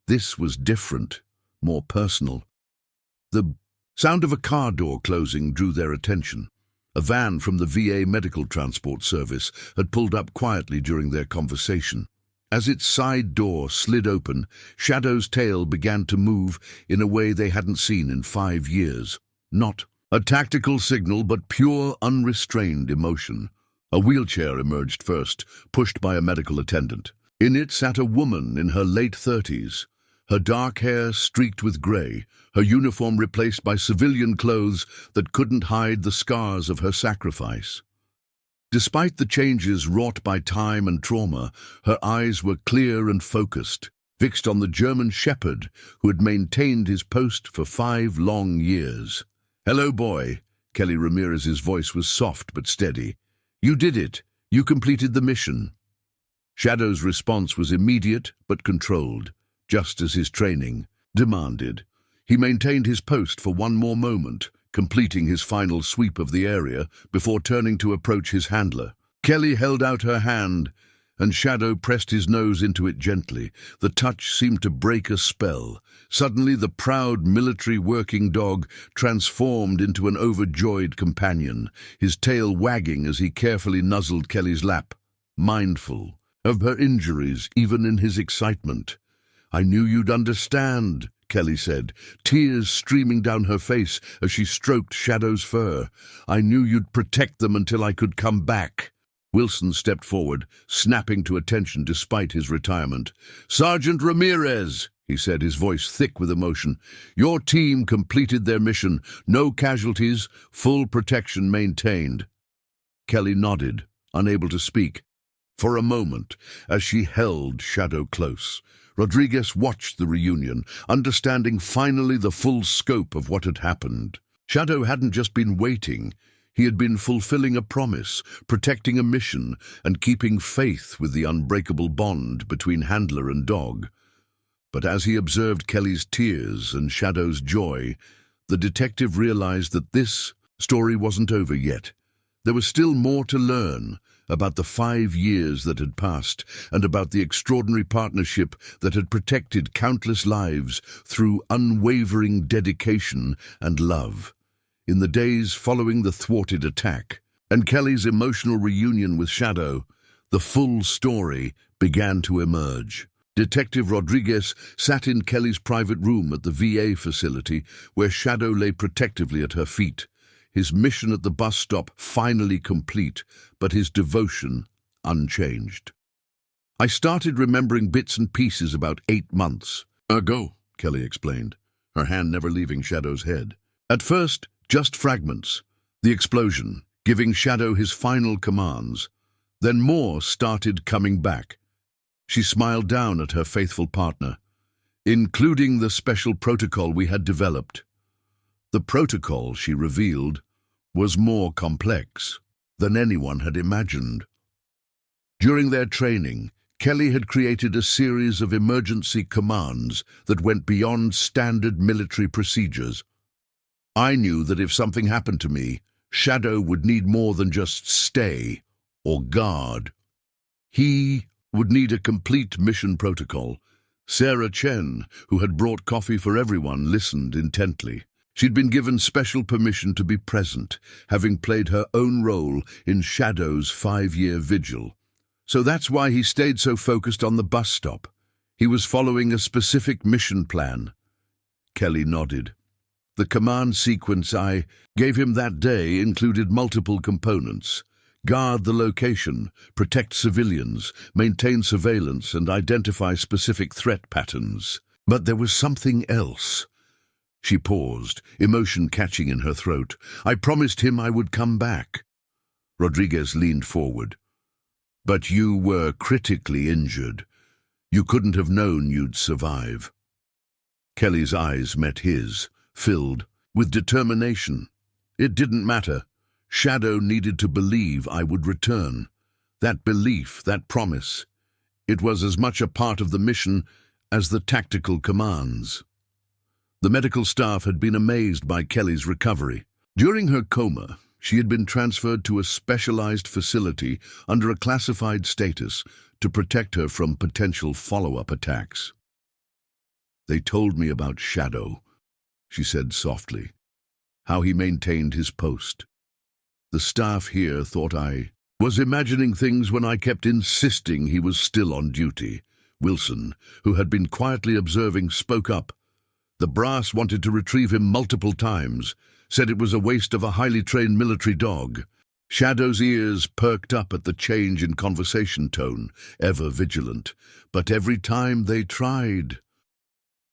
This was different, more personal. The sound of a car door closing drew their attention. A van from the VA medical transport service had pulled up quietly during their conversation. As its side door slid open, Shadow's tail began to move in a way they hadn't seen in 5 years. Not a tactical signal, but pure, unrestrained emotion. A wheelchair emerged first, pushed by a medical attendant. In it sat a woman in her late 30s, her dark hair streaked with grey, her uniform replaced by civilian clothes that couldn't hide the scars of her sacrifice. Despite the changes wrought by time and trauma, her eyes were clear and focused, fixed on the German shepherd who had maintained his post for 5 long years. "Hello, boy." Kelly Ramirez's voice was soft but steady. "You did it. You completed the mission." Shadow's response was immediate but controlled, just as his training demanded. He maintained his post for one more moment, completing his final sweep of the area before turning to approach his handler. Kelly held out her hand, and Shadow pressed his nose into it gently. The touch seemed to break a spell. Suddenly, the proud military working dog transformed into an overjoyed companion, his tail wagging as he carefully nuzzled Kelly's lap, mindful of her injuries even in his excitement. "I knew you'd understand," Kelly said, tears streaming down her face as she stroked Shadow's fur. "I knew you'd protect them until I could come back." Wilson stepped forward, snapping to attention despite his retirement. "Sergeant Ramirez," he said, his voice thick with emotion, "your team completed their mission. No casualties, full protection maintained." Kelly nodded, unable to speak. For a moment, as she held Shadow close, Rodriguez watched the reunion, understanding finally the full scope of what had happened. Shadow hadn't just been waiting. He had been fulfilling a promise, protecting a mission, and keeping faith with the unbreakable bond between handler and dog. But as he observed Kelly's tears and Shadow's joy, the detective realized that this story wasn't over yet. There was still more to learn about the 5 years that had passed and about the extraordinary partnership that had protected countless lives through unwavering dedication and love. In the days following the thwarted attack and Kelly's emotional reunion with Shadow, the full story began to emerge. Detective Rodriguez sat in Kelly's private room at the VA facility where Shadow lay protectively at her feet. His mission at the bus stop finally complete, but his devotion unchanged. "I started remembering bits and pieces about 8 months ago," Kelly explained, her hand never leaving Shadow's head. "At first, just fragments. The explosion, giving Shadow his final commands. Then more started coming back." She smiled down at her faithful partner, "including the special protocol we had developed." The protocol, she revealed, was more complex than anyone had imagined. During their training, Kelly had created a series of emergency commands that went beyond standard military procedures. "I knew that if something happened to me, Shadow would need more than just stay or guard. He would need a complete mission protocol." Sarah Chen, who had brought coffee for everyone, listened intently. She'd been given special permission to be present, having played her own role in Shadow's 5-year vigil. "So that's why he stayed so focused on the bus stop. He was following a specific mission plan." Kelly nodded. "The command sequence I gave him that day included multiple components. Guard the location, protect civilians, maintain surveillance, and identify specific threat patterns. But there was something else." She paused, emotion catching in her throat. "I promised him I would come back." Rodriguez leaned forward. "But you were critically injured. You couldn't have known you'd survive." Kelly's eyes met his, filled with determination. "It didn't matter. Shadow needed to believe I would return. That belief, that promise, it was as much a part of the mission as the tactical commands." The medical staff had been amazed by Kelly's recovery. During her coma, she had been transferred to a specialized facility under a classified status to protect her from potential follow-up attacks. "They told me about Shadow," she said softly, "how he maintained his post. The staff here thought I Was imagining things when I kept insisting he was still on duty. Wilson, who had been quietly observing, spoke up. The brass wanted to retrieve him multiple times, said it was a waste of a highly trained military dog. Shadow's ears perked up at the change in conversation tone, ever vigilant. But every time they tried,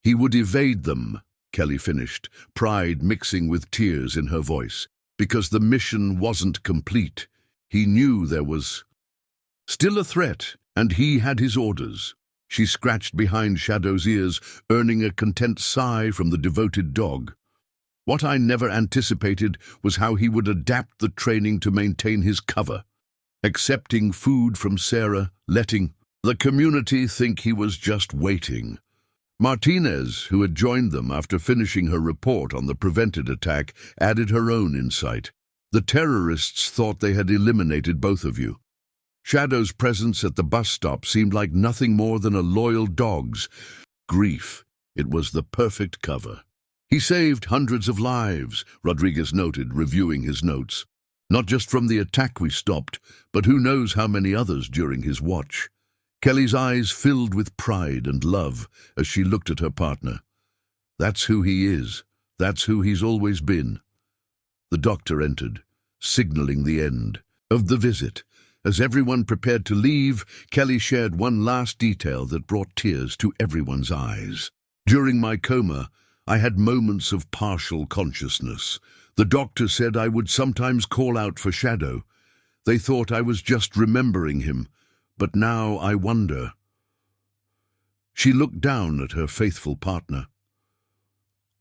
he would evade them, Kelly finished, pride mixing with tears in her voice, because the mission wasn't complete. He knew there was still a threat, and he had his orders. She scratched behind Shadow's ears, earning a content sigh from the devoted dog. What I never anticipated was how he would adapt the training to maintain his cover, accepting food from Sarah, letting the community think he was just waiting. Martinez, who had joined them after finishing her report on the prevented attack, added her own insight. The terrorists thought they had eliminated both of you. Shadow's presence at the bus stop seemed like nothing more than a loyal dog's grief. It was the perfect cover. He saved hundreds of lives, Rodriguez noted, reviewing his notes. Not just from the attack we stopped, but who knows how many others during his watch. Kelly's eyes filled with pride and love as she looked at her partner. That's who he is. That's who he's always been. The doctor entered, signaling the end of the visit. As everyone prepared to leave, Kelly shared one last detail that brought tears to everyone's eyes. During my coma, I had moments of partial consciousness. The doctor said I would sometimes call out for Shadow. They thought I was just remembering him, but now I wonder. She looked down at her faithful partner.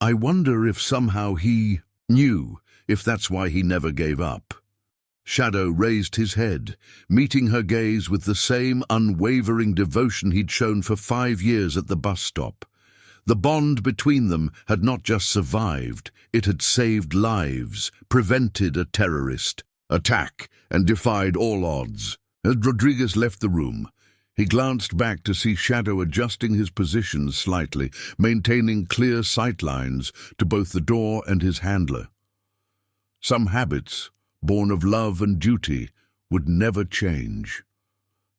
I wonder if somehow he knew, if that's why he never gave up. Shadow raised his head, meeting her gaze with the same unwavering devotion he'd shown for 5 years at the bus stop. The bond between them had not just survived, it had saved lives, prevented a terrorist attack, and defied all odds. As Rodriguez left the room, he glanced back to see Shadow adjusting his position slightly, maintaining clear sight lines to both the door and his handler. Some habits, born of love and duty, would never change.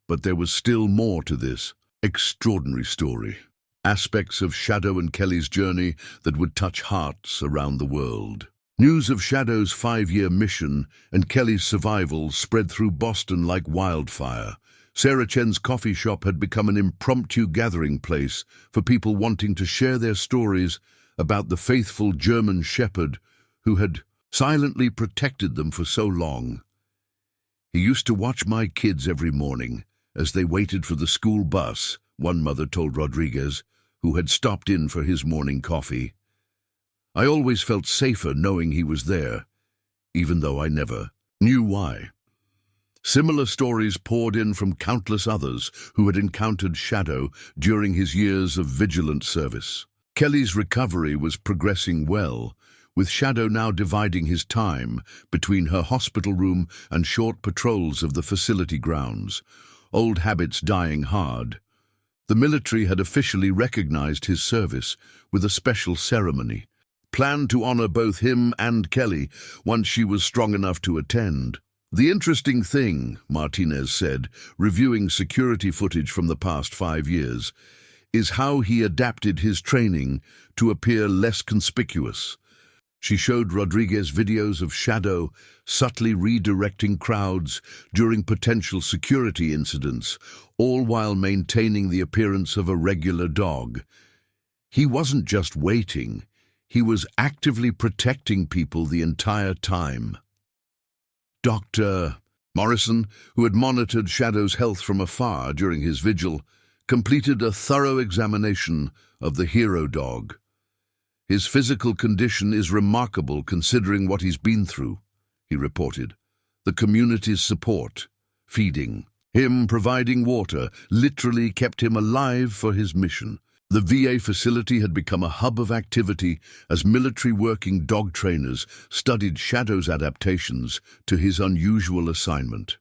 But there was still more to this extraordinary story. Aspects of Shadow and Kelly's journey that would touch hearts around the world. News of Shadow's 5-year mission and Kelly's survival spread through Boston like wildfire. Sarah Chen's coffee shop had become an impromptu gathering place for people wanting to share their stories about the faithful German shepherd who had silently protected them for so long. He used to watch my kids every morning as they waited for the school bus, one mother told Rodriguez, who had stopped in for his morning coffee. I always felt safer knowing he was there, even though I never knew why. Similar stories poured in from countless others who had encountered Shadow during his years of vigilant service. Kelly's recovery was progressing well, with Shadow now dividing his time between her hospital room and short patrols of the facility grounds, old habits dying hard. The military had officially recognized his service with a special ceremony, planned to honor both him and Kelly once she was strong enough to attend. The interesting thing, Martinez said, reviewing security footage from the past 5 years, is how he adapted his training to appear less conspicuous. She showed Rodriguez videos of Shadow subtly redirecting crowds during potential security incidents, all while maintaining the appearance of a regular dog. He wasn't just waiting, he was actively protecting people the entire time. Dr. Morrison, who had monitored Shadow's health from afar during his vigil, completed a thorough examination of the hero dog. His physical condition is remarkable considering what he's been through, he reported. The community's support, feeding, him providing water, literally kept him alive for his mission. The VA facility had become a hub of activity as military working dog trainers studied Shadow's adaptations to his unusual assignment.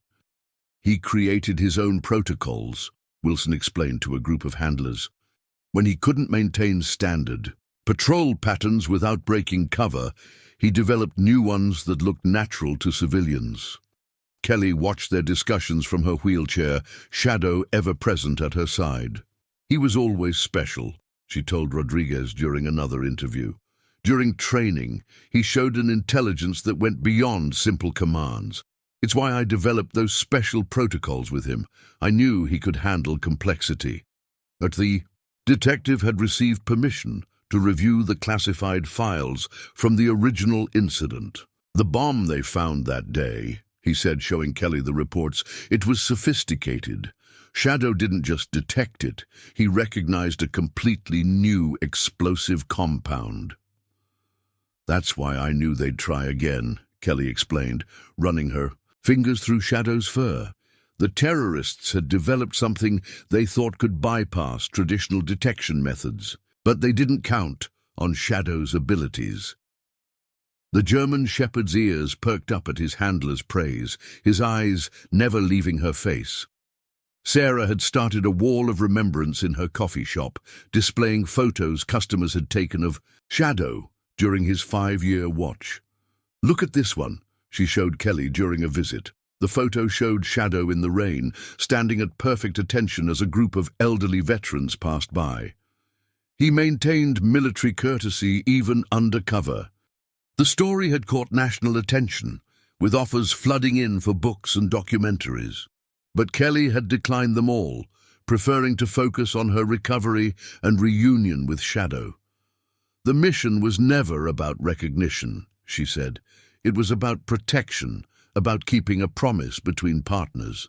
He created his own protocols, Wilson explained to a group of handlers. When he couldn't maintain standard patrol patterns without breaking cover, he developed new ones that looked natural to civilians. Kelly watched their discussions from her wheelchair, Shadow ever present at her side. "He was always special," she told Rodriguez during another interview. "During training, he showed an intelligence that went beyond simple commands. It's why I developed those special protocols with him. I knew he could handle complexity." But the detective had received permission to review the classified files from the original incident. "The bomb they found that day," he said, showing Kelly the reports, "it was sophisticated. Shadow didn't just detect it, he recognized a completely new explosive compound." "That's why I knew they'd try again," Kelly explained, running her fingers through Shadow's fur. "The terrorists had developed something they thought could bypass traditional detection methods, but they didn't count on Shadow's abilities." The German shepherd's ears perked up at his handler's praise, his eyes never leaving her face. Sarah had started a wall of remembrance in her coffee shop, displaying photos customers had taken of Shadow during his 5-year watch. "Look at this one," she showed Kelly during a visit. The photo showed Shadow in the rain, standing at perfect attention as a group of elderly veterans passed by. He maintained military courtesy even undercover. The story had caught national attention, with offers flooding in for books and documentaries. But Kelly had declined them all, preferring to focus on her recovery and reunion with Shadow. "The mission was never about recognition," she said. "It was about protection, about keeping a promise between partners."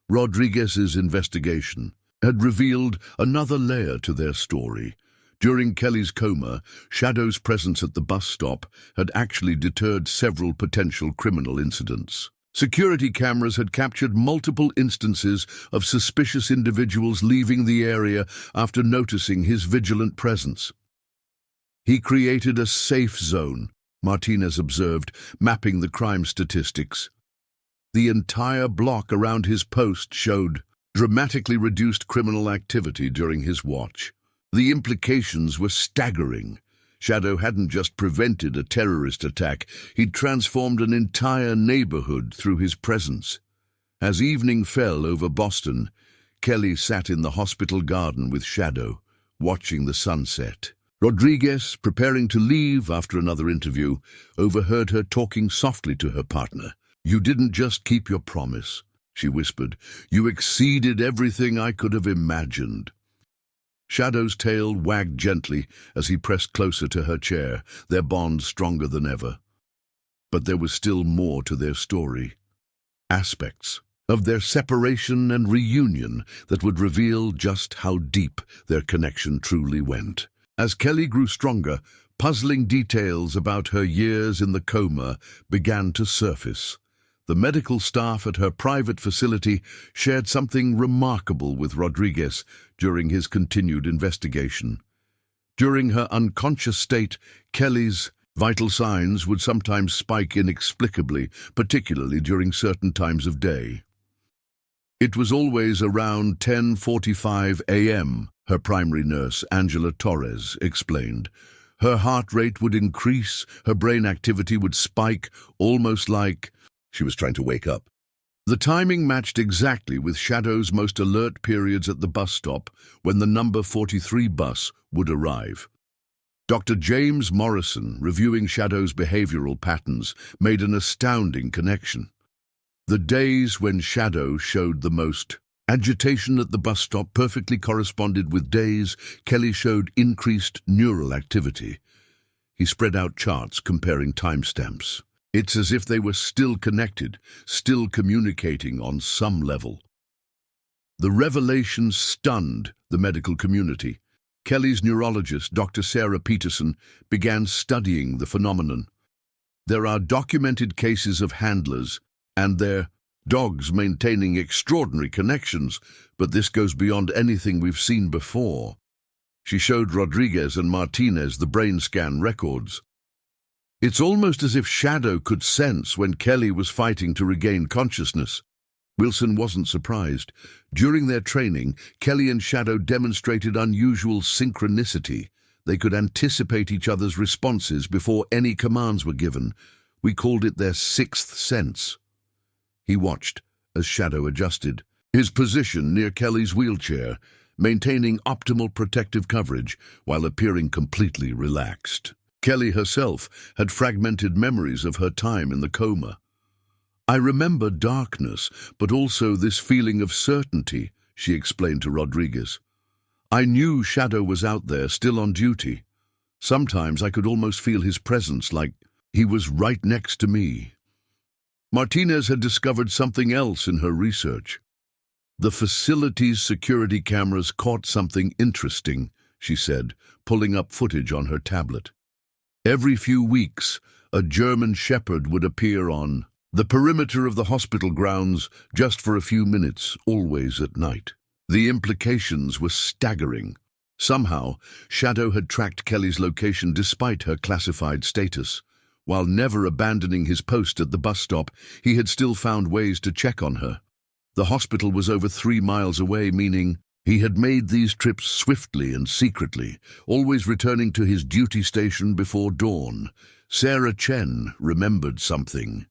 Rodriguez's investigation had revealed another layer to their story. During Kelly's coma, Shadow's presence at the bus stop had actually deterred several potential criminal incidents. Security cameras had captured multiple instances of suspicious individuals leaving the area after noticing his vigilant presence. "He created a safe zone," Martinez observed, mapping the crime statistics. "The entire block around his post showed dramatically reduced criminal activity during his watch. The implications were staggering. Shadow hadn't just prevented a terrorist attack, he'd transformed an entire neighborhood through his presence." As evening fell over Boston, Kelly sat in the hospital garden with Shadow, watching the sunset. Rodriguez, preparing to leave after another interview, overheard her talking softly to her partner. "You didn't just keep your promise," she whispered. "You exceeded everything I could have imagined." Shadow's tail wagged gently as he pressed closer to her chair, their bond stronger than ever. But there was still more to their story. Aspects of their separation and reunion that would reveal just how deep their connection truly went. As Kelly grew stronger, puzzling details about her years in the coma began to surface. The medical staff at her private facility shared something remarkable with Rodriguez during his continued investigation. During her unconscious state, Kelly's vital signs would sometimes spike inexplicably, particularly during certain times of day. "It was always around 10:45 a.m., her primary nurse, Angela Torres, explained. Her heart rate would increase, her brain activity would spike, almost like she was trying to wake up. The timing matched exactly with Shadow's most alert periods at the bus stop when the number 43 bus would arrive. Dr. James Morrison, reviewing Shadow's behavioral patterns, made an astounding connection. The days when Shadow showed the most agitation at the bus stop perfectly corresponded with days Kelly showed increased neural activity. He spread out charts comparing timestamps. It's as if they were still connected, still communicating on some level. The revelation stunned the medical community. Kelly's neurologist, Dr. Sarah Peterson, began studying the phenomenon. There are documented cases of handlers and their dogs maintaining extraordinary connections, but this goes beyond anything we've seen before. She showed Rodriguez and Martinez the brain scan records. It's almost as if Shadow could sense when Kelly was fighting to regain consciousness. Wilson wasn't surprised. During their training, Kelly and Shadow demonstrated unusual synchronicity. They could anticipate each other's responses before any commands were given. We called it their sixth sense. He watched as Shadow adjusted his position near Kelly's wheelchair, maintaining optimal protective coverage while appearing completely relaxed. Kelly herself had fragmented memories of her time in the coma. "I remember darkness, but also this feeling of certainty," she explained to Rodriguez. "I knew Shadow was out there, still on duty. Sometimes I could almost feel his presence, like he was right next to me." Martinez had discovered something else in her research. "The facility's security cameras caught something interesting," she said, pulling up footage on her tablet. "Every few weeks, a German shepherd would appear on the perimeter of the hospital grounds just for a few minutes, always at night. The implications were staggering. Somehow, Shadow had tracked Kelly's location despite her classified status. While never abandoning his post at the bus stop, he had still found ways to check on her. The hospital was over 3 miles away, meaning he had made these trips swiftly and secretly, always returning to his duty station before dawn. Sarah Chen remembered something.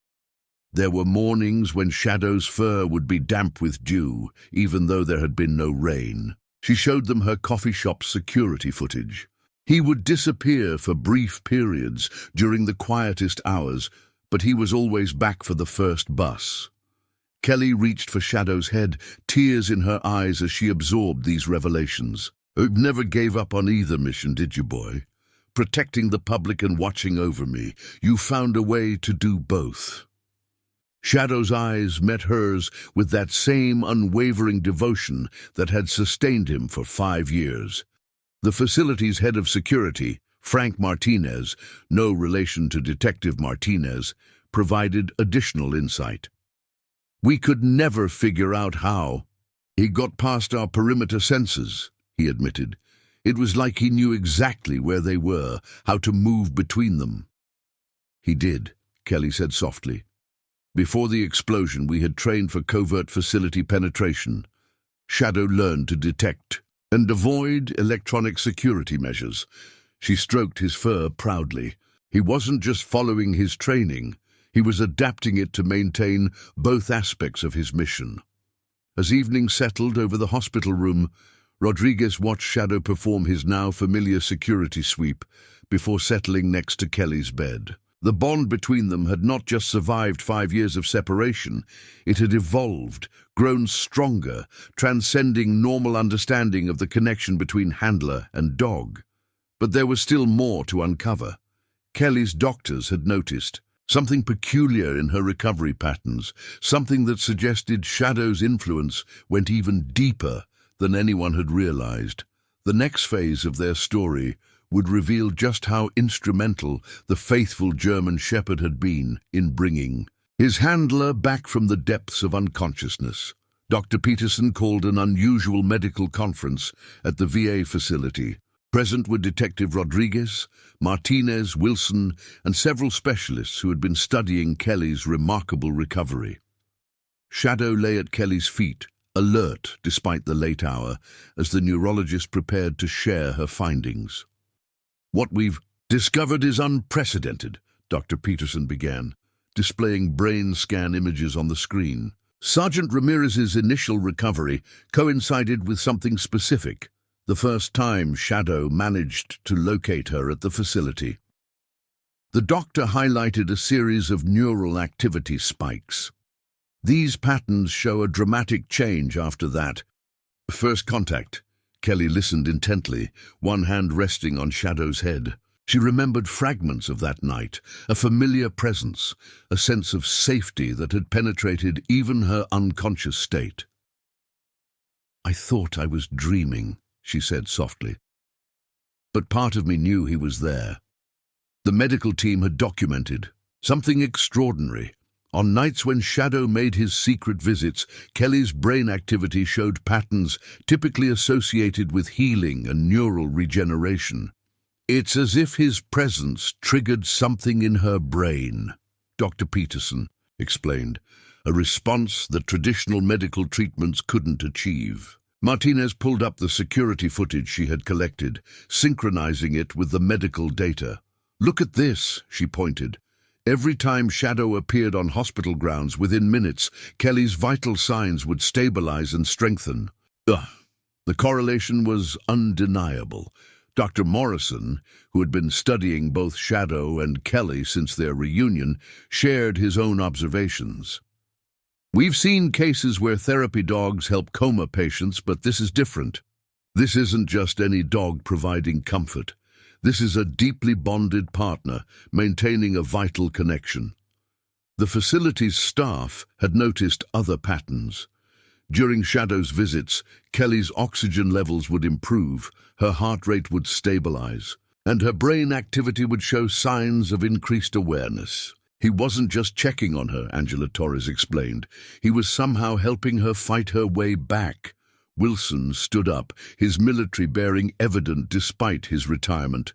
There were mornings when Shadow's fur would be damp with dew, even though there had been no rain. She showed them her coffee shop security footage. He would disappear for brief periods during the quietest hours, but he was always back for the first bus. Kelly reached for Shadow's head, tears in her eyes as she absorbed these revelations. "You never gave up on either mission, did you, boy? Protecting the public and watching over me. You found a way to do both." Shadow's eyes met hers with that same unwavering devotion that had sustained him for 5 years. The facility's head of security, Frank Martinez, no relation to Detective Martinez, provided additional insight. "We could never figure out how. He got past our perimeter sensors," he admitted. "It was like he knew exactly where they were, how to move between them." "He did," Kelly said softly. "Before the explosion, we had trained for covert facility penetration. Shadow learned to detect and avoid electronic security measures." She stroked his fur proudly. "He wasn't just following his training. He was adapting it to maintain both aspects of his mission." As evening settled over the hospital room, Rodriguez watched Shadow perform his now familiar security sweep before settling next to Kelly's bed. The bond between them had not just survived 5 years of separation, it had evolved, grown stronger, transcending normal understanding of the connection between handler and dog. But there was still more to uncover. Kelly's doctors had noticed something peculiar in her recovery patterns, something that suggested Shadow's influence went even deeper than anyone had realized. The next phase of their story would reveal just how instrumental the faithful German shepherd had been in bringing his handler back from the depths of unconsciousness. Dr. Peterson called an unusual medical conference at the VA facility. Present were Detective Rodriguez, Martinez, Wilson, and several specialists who had been studying Kelly's remarkable recovery. Shadow lay at Kelly's feet, alert despite the late hour, as the neurologist prepared to share her findings. "What we've discovered is unprecedented," Dr. Peterson began, displaying brain scan images on the screen. "Sergeant Ramirez's initial recovery coincided with something specific, the first time Shadow managed to locate her at the facility." The doctor highlighted a series of neural activity spikes. "These patterns show a dramatic change after that first contact." Kelly listened intently, one hand resting on Shadow's head. She remembered fragments of that night, a familiar presence, a sense of safety that had penetrated even her unconscious state. "I thought I was dreaming," she said softly. "But part of me knew he was there." The medical team had documented something extraordinary. On nights when Shadow made his secret visits, Kelly's brain activity showed patterns typically associated with healing and neural regeneration. "It's as if his presence triggered something in her brain," Dr. Peterson explained, "a response that traditional medical treatments couldn't achieve." Martinez pulled up the security footage she had collected, synchronizing it with the medical data. "Look at this," she pointed. Every time Shadow appeared on hospital grounds, within minutes, Kelly's vital signs would stabilize and strengthen. The correlation was undeniable. Dr. Morrison, who had been studying both Shadow and Kelly since their reunion, shared his own observations. "We've seen cases where therapy dogs help coma patients, but this is different. This isn't just any dog providing comfort. This is a deeply bonded partner, maintaining a vital connection." The facility's staff had noticed other patterns. During Shadow's visits, Kelly's oxygen levels would improve, her heart rate would stabilize, and her brain activity would show signs of increased awareness. He wasn't just checking on her, Angela Torres explained. He was somehow helping her fight her way back. Wilson stood up, his military bearing evident despite his retirement.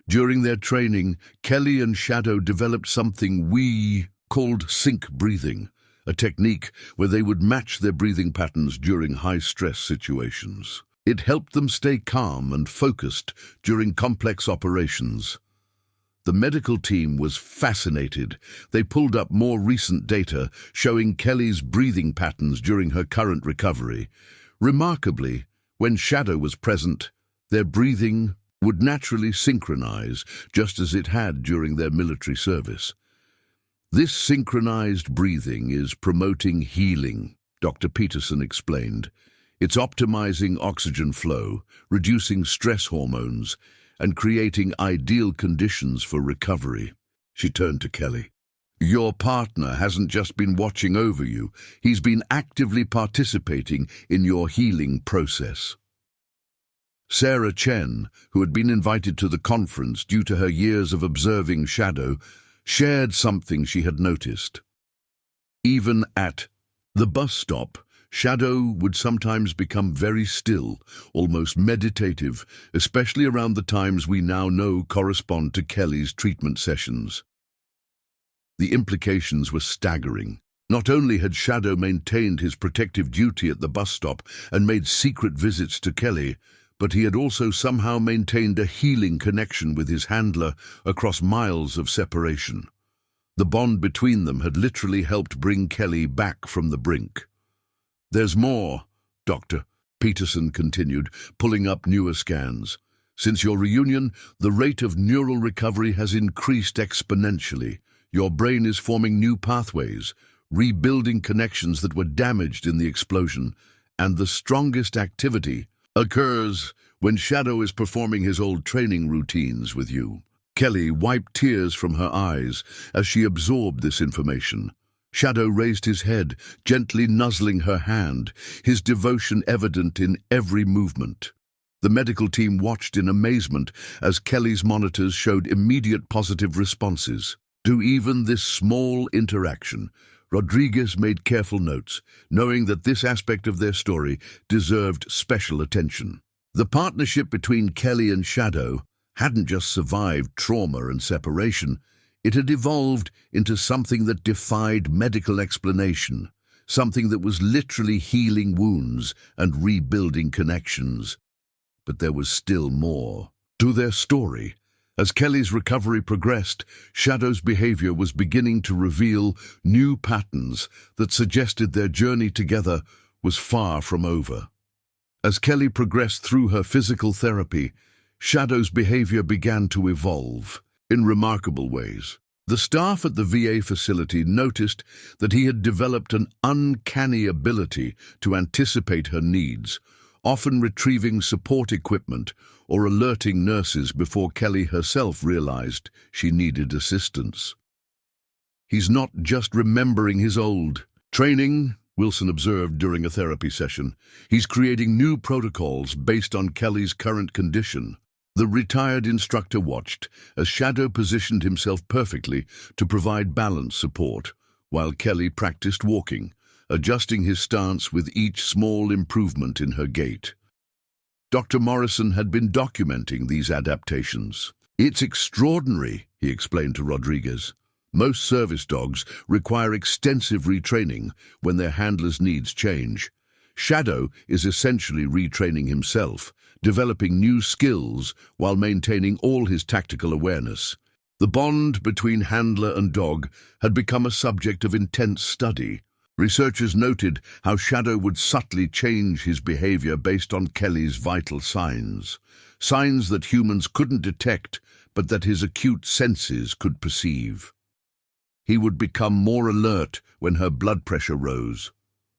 During their training, Kelly and Shadow developed something we called sync breathing, a technique where they would match their breathing patterns during high-stress situations. It helped them stay calm and focused during complex operations. The medical team was fascinated. They pulled up more recent data showing Kelly's breathing patterns during her current recovery. Remarkably, when Shadow was present, their breathing would naturally synchronize, just as it had during their military service. "This synchronized breathing is promoting healing," Dr. Peterson explained. "It's optimizing oxygen flow, reducing stress hormones, and creating ideal conditions for recovery." She turned to Kelly. "Your partner hasn't just been watching over you, he's been actively participating in your healing process." Sarah Chen, who had been invited to the conference due to her years of observing Shadow, shared something she had noticed. Even at the bus stop, Shadow would sometimes become very still, almost meditative, especially around the times we now know correspond to Kelly's treatment sessions. The implications were staggering. Not only had Shadow maintained his protective duty at the bus stop and made secret visits to Kelly, but he had also somehow maintained a healing connection with his handler across miles of separation. The bond between them had literally helped bring Kelly back from the brink. "There's more," Dr. Peterson continued, pulling up newer scans. "Since your reunion, the rate of neural recovery has increased exponentially. Your brain is forming new pathways, rebuilding connections that were damaged in the explosion, and the strongest activity occurs when Shadow is performing his old training routines with you." Kelly wiped tears from her eyes as she absorbed this information. Shadow raised his head, gently nuzzling her hand, his devotion evident in every movement. The medical team watched in amazement as Kelly's monitors showed immediate positive responses. To even this small interaction, Rodriguez made careful notes, knowing that this aspect of their story deserved special attention. The partnership between Kelly and Shadow hadn't just survived trauma and separation, it had evolved into something that defied medical explanation, something that was literally healing wounds and rebuilding connections. But there was still more to their story. As Kelly's recovery progressed, Shadow's behavior was beginning to reveal new patterns that suggested their journey together was far from over. As Kelly progressed through her physical therapy, Shadow's behavior began to evolve in remarkable ways. The staff at the VA facility noticed that he had developed an uncanny ability to anticipate her needs, often retrieving support equipment or alerting nurses before Kelly herself realized she needed assistance. "He's not just remembering his old training," Wilson observed during a therapy session. "He's creating new protocols based on Kelly's current condition." The retired instructor watched as Shadow positioned himself perfectly to provide balance support, while Kelly practiced walking, adjusting his stance with each small improvement in her gait. Dr. Morrison had been documenting these adaptations. "It's extraordinary," he explained to Rodriguez. "Most service dogs require extensive retraining when their handler's needs change. Shadow is essentially retraining himself, developing new skills while maintaining all his tactical awareness. The bond between handler and dog had become a subject of intense study. Researchers noted how Shadow would subtly change his behavior based on Kelly's vital signs. Signs that humans couldn't detect, but that his acute senses could perceive. He would become more alert when her blood pressure rose,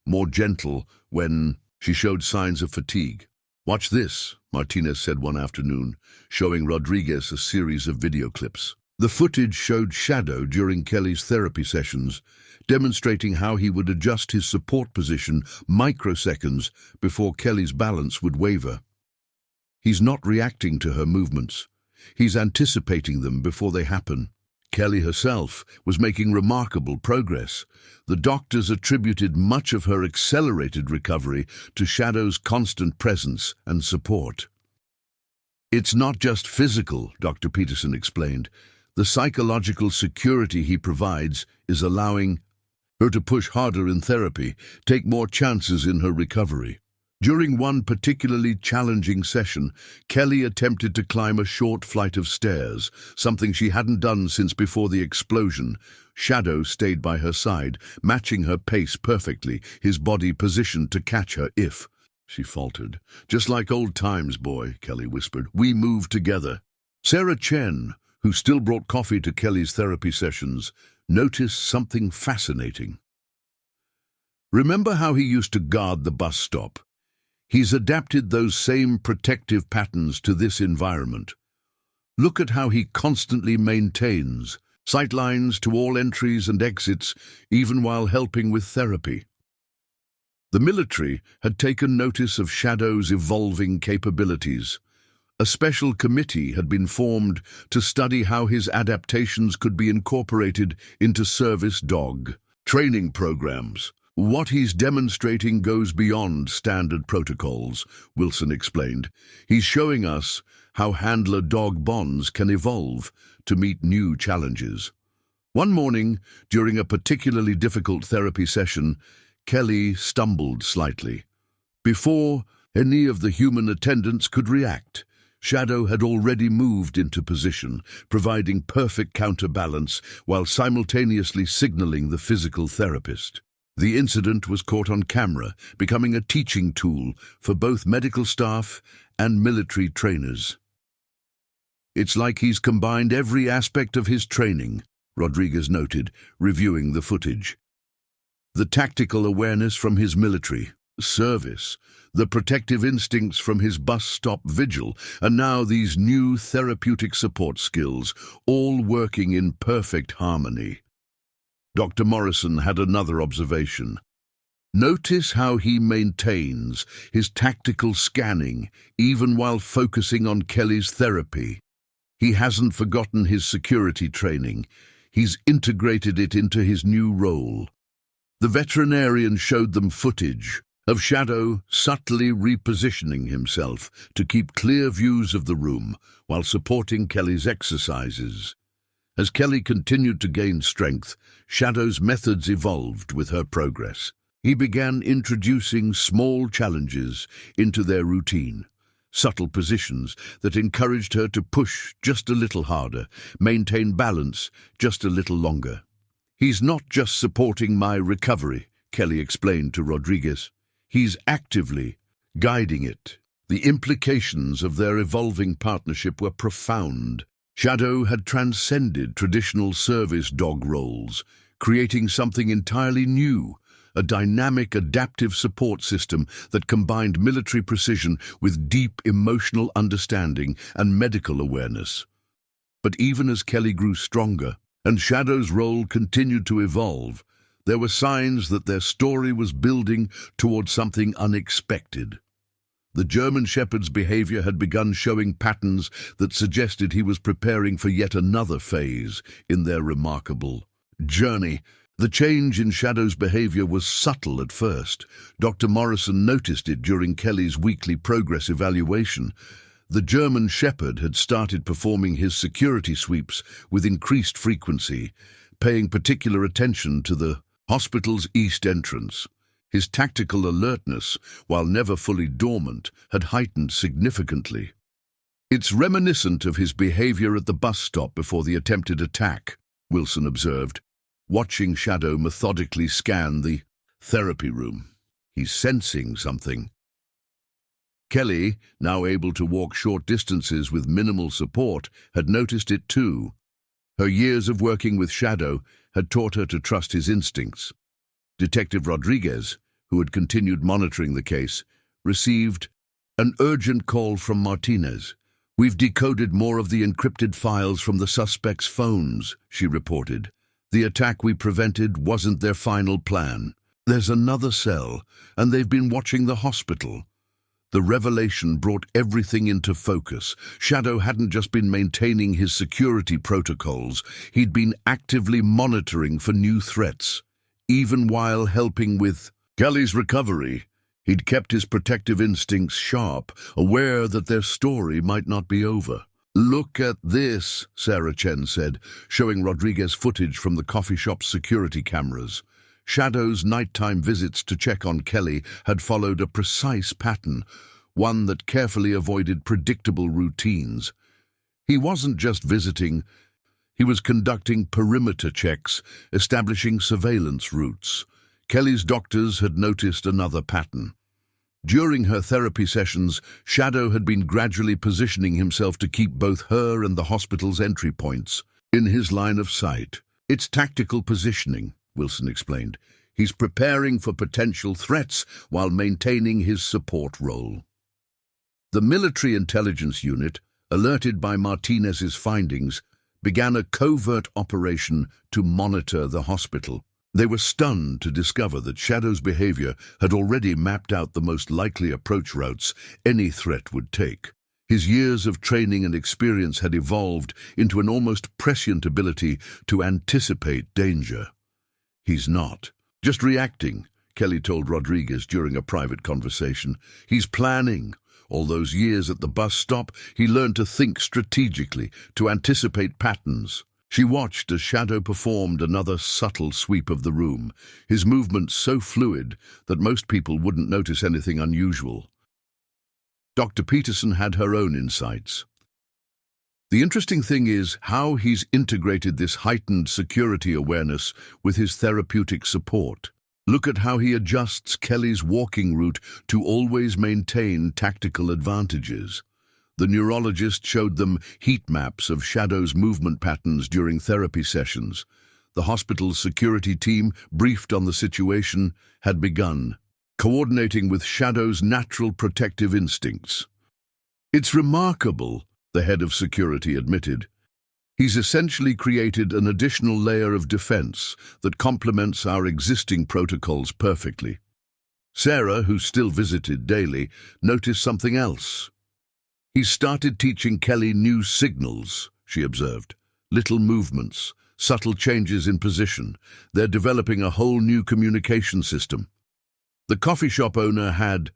more gentle when she showed signs of fatigue. "Watch this," Martinez said one afternoon, showing Rodriguez a series of video clips. The footage showed Shadow during Kelly's therapy sessions, demonstrating how he would adjust his support position microseconds before Kelly's balance would waver. He's not reacting to her movements. He's anticipating them before they happen. Kelly herself was making remarkable progress. The doctors attributed much of her accelerated recovery to Shadow's constant presence and support. "It's not just physical," Dr. Peterson explained. "The psychological security he provides is allowing her to push harder in therapy, take more chances in her recovery." During one particularly challenging session, Kelly attempted to climb a short flight of stairs, something she hadn't done since before the explosion. Shadow stayed by her side, matching her pace perfectly, his body positioned to catch her if she faltered. "Just like old times, boy," Kelly whispered. "We move together." Sarah Chen, who still brought coffee to Kelly's therapy sessions, noticed something fascinating. "Remember how he used to guard the bus stop? He's adapted those same protective patterns to this environment. Look at how he constantly maintains sightlines to all entries and exits, even while helping with therapy." The military had taken notice of Shadow's evolving capabilities. A special committee had been formed to study how his adaptations could be incorporated into service dog training programs. "What he's demonstrating goes beyond standard protocols," Wilson explained. "He's showing us how handler-dog bonds can evolve to meet new challenges." One morning, during a particularly difficult therapy session, Kelly stumbled slightly. Before any of the human attendants could react, Shadow had already moved into position, providing perfect counterbalance while simultaneously signaling the physical therapist. The incident was caught on camera, becoming a teaching tool for both medical staff and military trainers. "It's like he's combined every aspect of his training," Rodriguez noted, reviewing the footage. "The tactical awareness from his military service, the protective instincts from his bus stop vigil, and now these new therapeutic support skills, all working in perfect harmony." Dr. Morrison had another observation. "Notice how he maintains his tactical scanning even while focusing on Kelly's therapy. He hasn't forgotten his security training. He's integrated it into his new role." The veterinarian showed them footage of Shadow subtly repositioning himself to keep clear views of the room while supporting Kelly's exercises. As Kelly continued to gain strength, Shadow's methods evolved with her progress. He began introducing small challenges into their routine, subtle positions that encouraged her to push just a little harder, maintain balance just a little longer. "He's not just supporting my recovery," Kelly explained to Rodriguez. "He's actively guiding it." The implications of their evolving partnership were profound. Shadow had transcended traditional service dog roles, creating something entirely new, a dynamic, adaptive support system that combined military precision with deep emotional understanding and medical awareness. But even as Kelly grew stronger and Shadow's role continued to evolve, there were signs that their story was building toward something unexpected. The German Shepherd's behavior had begun showing patterns that suggested he was preparing for yet another phase in their remarkable journey. The change in Shadow's behavior was subtle at first. Dr. Morrison noticed it during Kelly's weekly progress evaluation. The German Shepherd had started performing his security sweeps with increased frequency, paying particular attention to the hospital's east entrance. His tactical alertness, while never fully dormant, had heightened significantly. It's reminiscent of his behavior at the bus stop before the attempted attack, Wilson observed, watching Shadow methodically scan the therapy room. He's sensing something. Kelly, now able to walk short distances with minimal support, had noticed it too. Her years of working with Shadow had taught her to trust his instincts. Detective Rodriguez, who had continued monitoring the case, received an urgent call from Martinez. "We've decoded more of the encrypted files from the suspects' phones," she reported. "The attack we prevented wasn't their final plan. There's another cell, and they've been watching the hospital." The revelation brought everything into focus. Shadow hadn't just been maintaining his security protocols, he'd been actively monitoring for new threats. Even while helping with Kelly's recovery, he'd kept his protective instincts sharp, aware that their story might not be over. "Look at this," Sarah Chen said, showing Rodriguez footage from the coffee shop's security cameras. Shadow's nighttime visits to check on Kelly had followed a precise pattern, one that carefully avoided predictable routines. He wasn't just visiting, he was conducting perimeter checks, establishing surveillance routes. Kelly's doctors had noticed another pattern. During her therapy sessions, Shadow had been gradually positioning himself to keep both her and the hospital's entry points in his line of sight. "It's tactical positioning," Wilson explained. "He's preparing for potential threats while maintaining his support role." The military intelligence unit, alerted by Martinez's findings, began a covert operation to monitor the hospital. They were stunned to discover that Shadow's behavior had already mapped out the most likely approach routes any threat would take. His years of training and experience had evolved into an almost prescient ability to anticipate danger. "He's not just reacting," Kelly told Rodriguez during a private conversation. "He's planning. All those years at the bus stop, he learned to think strategically, to anticipate patterns." She watched as Shadow performed another subtle sweep of the room, his movements so fluid that most people wouldn't notice anything unusual. Dr. Peterson had her own insights. "The interesting thing is how he's integrated this heightened security awareness with his therapeutic support. Look at how he adjusts Kelly's walking route to always maintain tactical advantages." The neurologist showed them heat maps of Shadow's movement patterns during therapy sessions. The hospital's security team, briefed on the situation, had begun, coordinating with Shadow's natural protective instincts. "It's remarkable," the head of security admitted. "He's essentially created an additional layer of defense that complements our existing protocols perfectly." Sarah, who still visited daily, noticed something else. "He's started teaching Kelly new signals," she observed. "Little movements, subtle changes in position. They're developing a whole new communication system." The coffee shop owner had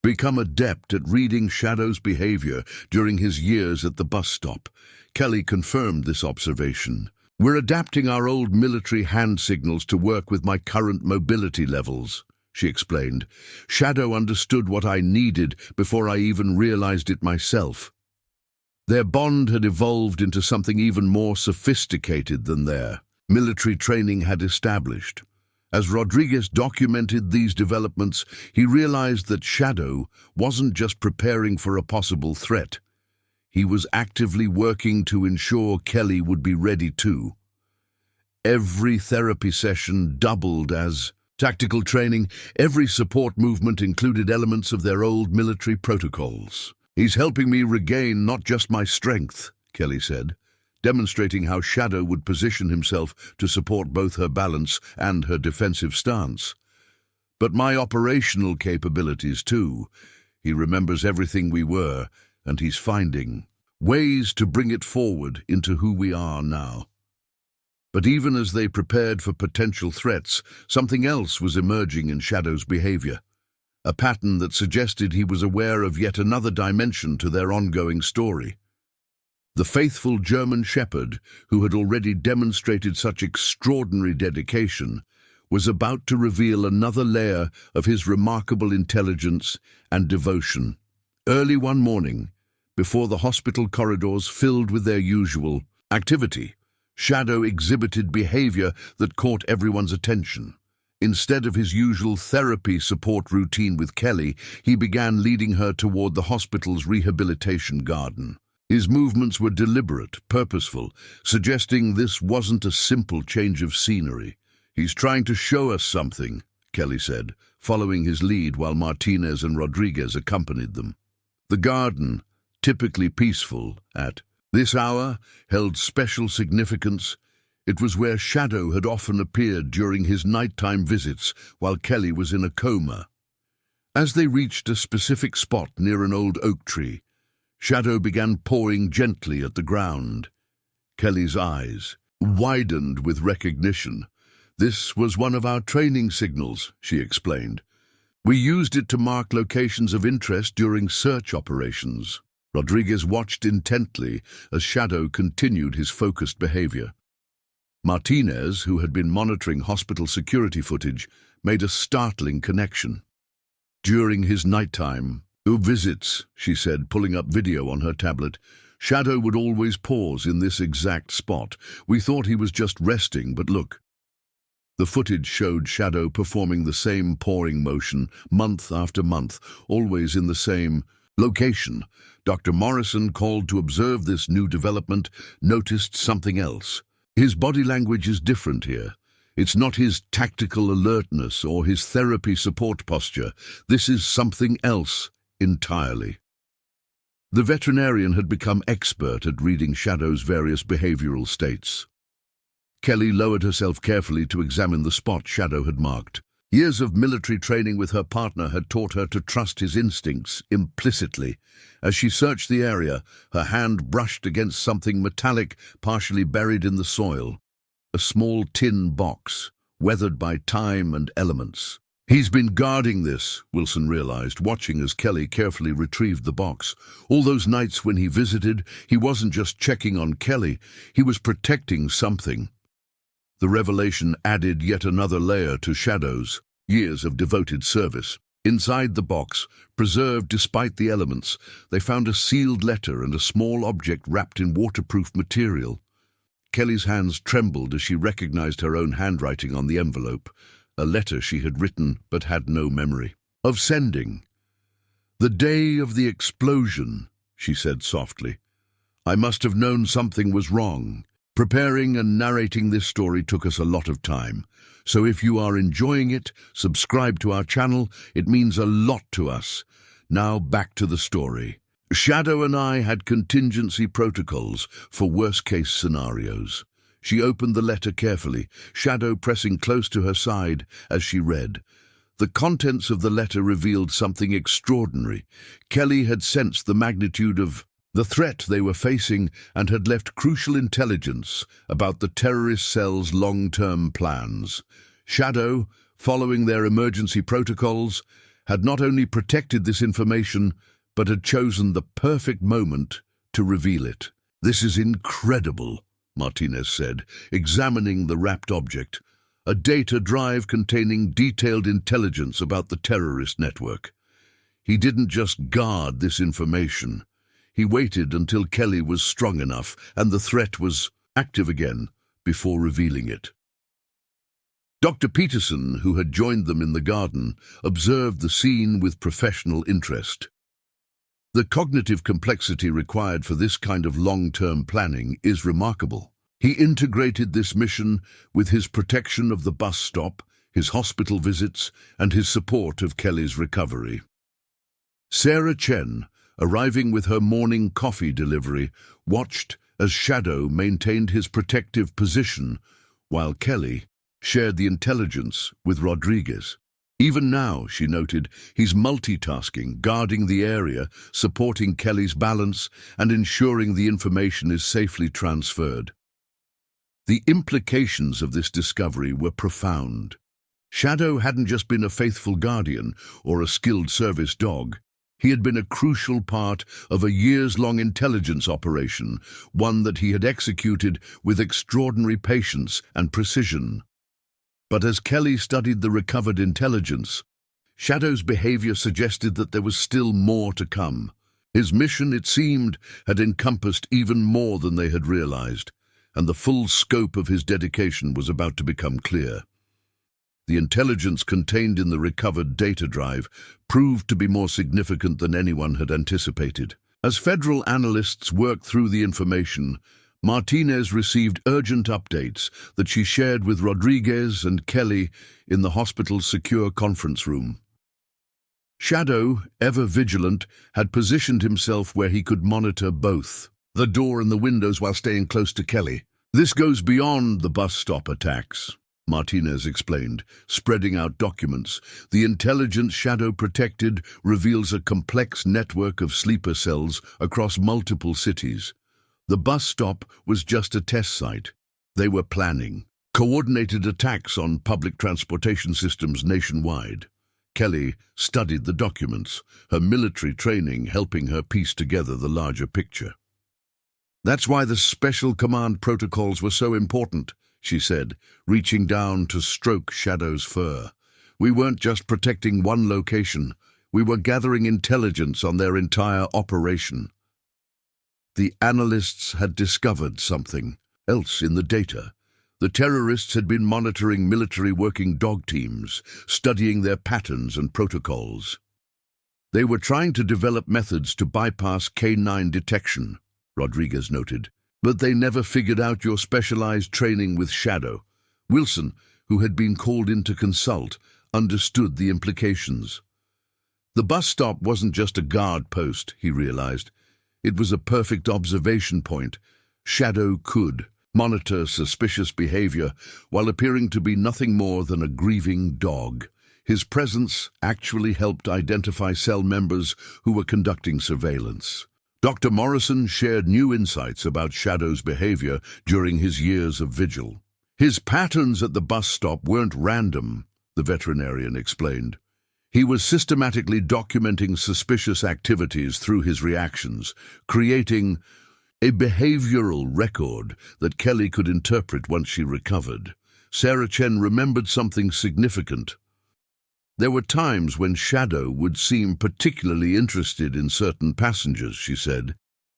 become adept at reading Shadow's behavior during his years at the bus stop. Kelly confirmed this observation. "We're adapting our old military hand signals to work with my current mobility levels," she explained. "Shadow understood what I needed before I even realized it myself." Their bond had evolved into something even more sophisticated than their military training had established. As Rodriguez documented these developments, he realized that Shadow wasn't just preparing for a possible threat. He was actively working to ensure Kelly would be ready too. Every therapy session doubled as tactical training. Every support movement included elements of their old military protocols. "He's helping me regain not just my strength," Kelly said, demonstrating how Shadow would position himself to support both her balance and her defensive stance. "But my operational capabilities too. He remembers everything we were, and he's finding ways to bring it forward into who we are now." But even as they prepared for potential threats, something else was emerging in Shadow's behavior, a pattern that suggested he was aware of yet another dimension to their ongoing story. The faithful German shepherd, who had already demonstrated such extraordinary dedication, was about to reveal another layer of his remarkable intelligence and devotion. Early one morning, before the hospital corridors filled with their usual activity, Shadow exhibited behavior that caught everyone's attention. Instead of his usual therapy support routine with Kelly, he began leading her toward the hospital's rehabilitation garden. His movements were deliberate, purposeful, suggesting this wasn't a simple change of scenery. "He's trying to show us something," Kelly said, following his lead while Martinez and Rodriguez accompanied them. The garden, typically peaceful at this hour, held special significance. It was where Shadow had often appeared during his nighttime visits while Kelly was in a coma. As they reached a specific spot near an old oak tree, Shadow began pawing gently at the ground. Kelly's eyes widened with recognition. "This was one of our training signals," she explained. "We used it to mark locations of interest during search operations." Rodriguez watched intently as Shadow continued his focused behavior. Martinez, who had been monitoring hospital security footage, made a startling connection. "During his nighttime visits," she said, pulling up video on her tablet, "Shadow would always pause in this exact spot. We thought he was just resting, but look." The footage showed Shadow performing the same pawing motion month after month, always in the same location. Dr. Morrison, called to observe this new development, noticed something else. His body language is different here. It's not his tactical alertness or his therapy support posture. This is something else entirely. The veterinarian had become expert at reading Shadow's various behavioral states. Kelly lowered herself carefully to examine the spot Shadow had marked. Years of military training with her partner had taught her to trust his instincts implicitly. As she searched the area, her hand brushed against something metallic partially buried in the soil. A small tin box, weathered by time and elements. "He's been guarding this," Wilson realized, watching as Kelly carefully retrieved the box. All those nights when he visited, he wasn't just checking on Kelly, he was protecting something. The revelation added yet another layer to Shadow's years of devoted service. Inside the box, preserved despite the elements, they found a sealed letter and a small object wrapped in waterproof material. Kelly's hands trembled as she recognized her own handwriting on the envelope, a letter she had written but had no memory of sending. "The day of the explosion," she said softly. "I must have known something was wrong. Preparing and narrating this story took us a lot of time, so if you are enjoying it, subscribe to our channel. It means a lot to us. Now back to the story. Shadow and I had contingency protocols for worst-case scenarios." She opened the letter carefully, Shadow pressing close to her side as she read. The contents of the letter revealed something extraordinary. Kelly had sensed the magnitude of the threat they were facing and had left crucial intelligence about the terrorist cell's long-term plans. Shadow, following their emergency protocols, had not only protected this information, but had chosen the perfect moment to reveal it. "This is incredible," Martinez said, examining the wrapped object. "A data drive containing detailed intelligence about the terrorist network. He didn't just guard this information. He waited until Kelly was strong enough and the threat was active again before revealing it." Dr. Peterson, who had joined them in the garden, observed the scene with professional interest. The cognitive complexity required for this kind of long-term planning is remarkable. He integrated this mission with his protection of the bus stop, his hospital visits, and his support of Kelly's recovery. Sarah Chen, arriving with her morning coffee delivery, watched as Shadow maintained his protective position while Kelly shared the intelligence with Rodriguez. Even now, she noted, he's multitasking, guarding the area, supporting Kelly's balance, and ensuring the information is safely transferred. The implications of this discovery were profound. Shadow hadn't just been a faithful guardian or a skilled service dog. He had been a crucial part of a years-long intelligence operation, one that he had executed with extraordinary patience and precision. But as Kelly studied the recovered intelligence, Shadow's behavior suggested that there was still more to come. His mission, it seemed, had encompassed even more than they had realized, and the full scope of his dedication was about to become clear. The intelligence contained in the recovered data drive proved to be more significant than anyone had anticipated. As federal analysts worked through the information, Martinez received urgent updates that she shared with Rodriguez and Kelly in the hospital's secure conference room. Shadow, ever vigilant, had positioned himself where he could monitor both the door and the windows while staying close to Kelly. "This goes beyond the bus stop attacks," Martinez explained, spreading out documents. "The intelligence Shadow protected reveals a complex network of sleeper cells across multiple cities. The bus stop was just a test site. They were planning coordinated attacks on public transportation systems nationwide." Kelly studied the documents, her military training helping her piece together the larger picture. "That's why the special command protocols were so important," she said, reaching down to stroke Shadow's fur. "We weren't just protecting one location, we were gathering intelligence on their entire operation." The analysts had discovered something else in the data. The terrorists had been monitoring military working dog teams, studying their patterns and protocols. They were trying to develop methods to bypass K9 detection, Rodriguez noted, but they never figured out your specialized training with Shadow. Wilson, who had been called in to consult, understood the implications. The bus stop wasn't just a guard post, he realized. It was a perfect observation point. Shadow could monitor suspicious behavior while appearing to be nothing more than a grieving dog. His presence actually helped identify cell members who were conducting surveillance. Dr. Morrison shared new insights about Shadow's behavior during his years of vigil. "His patterns at the bus stop weren't random," the veterinarian explained. "He was systematically documenting suspicious activities through his reactions, creating a behavioral record that Kelly could interpret once she recovered." Sarah Chen remembered something significant. "There were times when Shadow would seem particularly interested in certain passengers," she said.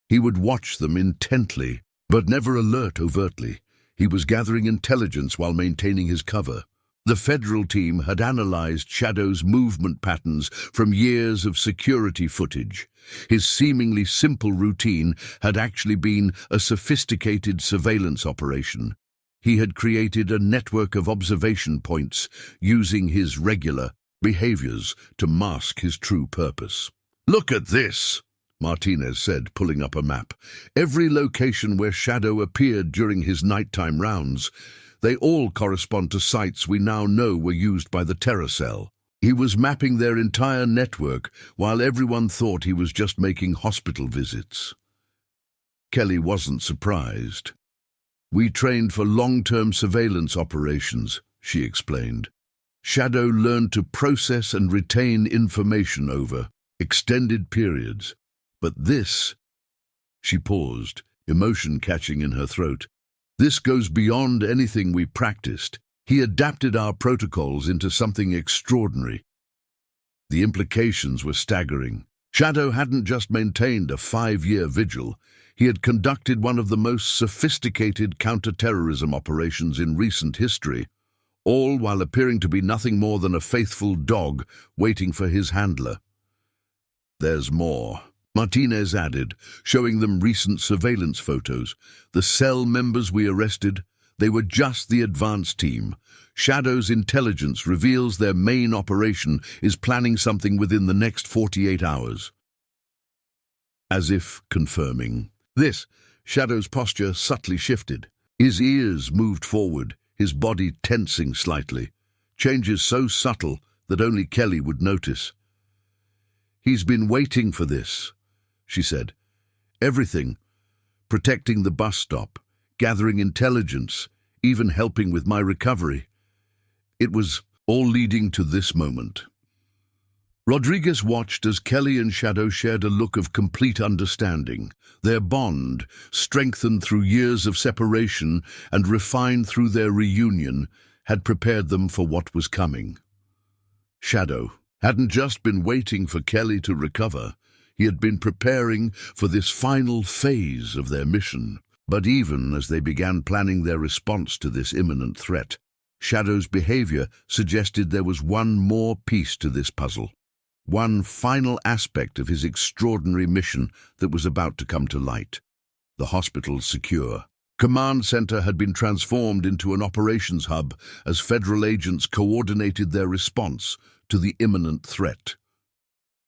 "He would watch them intently, but never alert overtly. He was gathering intelligence while maintaining his cover." The federal team had analyzed Shadow's movement patterns from years of security footage. His seemingly simple routine had actually been a sophisticated surveillance operation. He had created a network of observation points, using his regular behaviors to mask his true purpose. "Look at this," Martinez said, pulling up a map. "Every location where Shadow appeared during his nighttime rounds, they all correspond to sites we now know were used by the terror cell. He was mapping their entire network while everyone thought he was just making hospital visits." Kelly wasn't surprised. "We trained for long-term surveillance operations," she explained. "Shadow learned to process and retain information over extended periods. But this—" She paused, emotion catching in her throat. "This goes beyond anything we practiced. He adapted our protocols into something extraordinary." The implications were staggering. Shadow hadn't just maintained a 5-year vigil. He had conducted one of the most sophisticated counter-terrorism operations in recent history, all while appearing to be nothing more than a faithful dog waiting for his handler. "There's more," Martinez added, showing them recent surveillance photos. "The cell members we arrested, they were just the advance team. Shadow's intelligence reveals their main operation is planning something within the next 48 hours. As if confirming this, Shadow's posture subtly shifted. His ears moved forward, his body tensing slightly, changes so subtle that only Kelly would notice. "He's been waiting for this," she said. "Everything. Protecting the bus stop, gathering intelligence, even helping with my recovery. It was all leading to this moment." Rodriguez watched as Kelly and Shadow shared a look of complete understanding. Their bond, strengthened through years of separation and refined through their reunion, had prepared them for what was coming. Shadow hadn't just been waiting for Kelly to recover. He had been preparing for this final phase of their mission. But even as they began planning their response to this imminent threat, Shadow's behavior suggested there was one more piece to this puzzle, one final aspect of his extraordinary mission that was about to come to light. The hospital's secure command center had been transformed into an operations hub as federal agents coordinated their response to the imminent threat.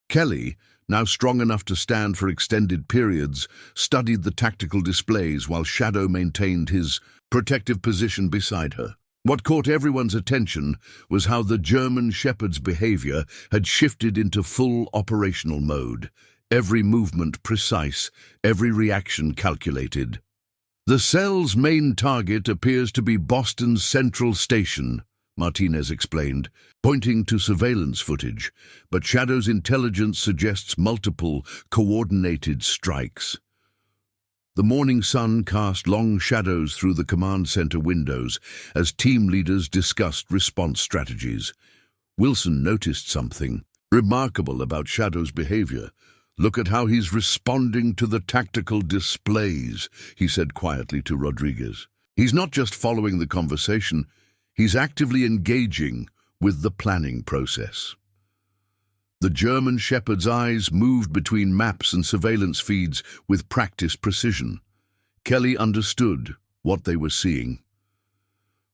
Kelly, now strong enough to stand for extended periods, studied the tactical displays while Shadow maintained his protective position beside her. What caught everyone's attention was how the German Shepherd's behavior had shifted into full operational mode, every movement precise, every reaction calculated. "The cell's main target appears to be Boston's Central Station," Martinez explained, pointing to surveillance footage, but Shadow's intelligence suggests multiple, coordinated strikes. The morning sun cast long shadows through the command center windows as team leaders discussed response strategies. Wilson noticed something remarkable about Shadow's behavior. "Look at how he's responding to the tactical displays," he said quietly to Rodriguez. "He's not just following the conversation, he's actively engaging with the planning process." The German Shepherd's eyes moved between maps and surveillance feeds with practiced precision. Kelly understood what they were seeing.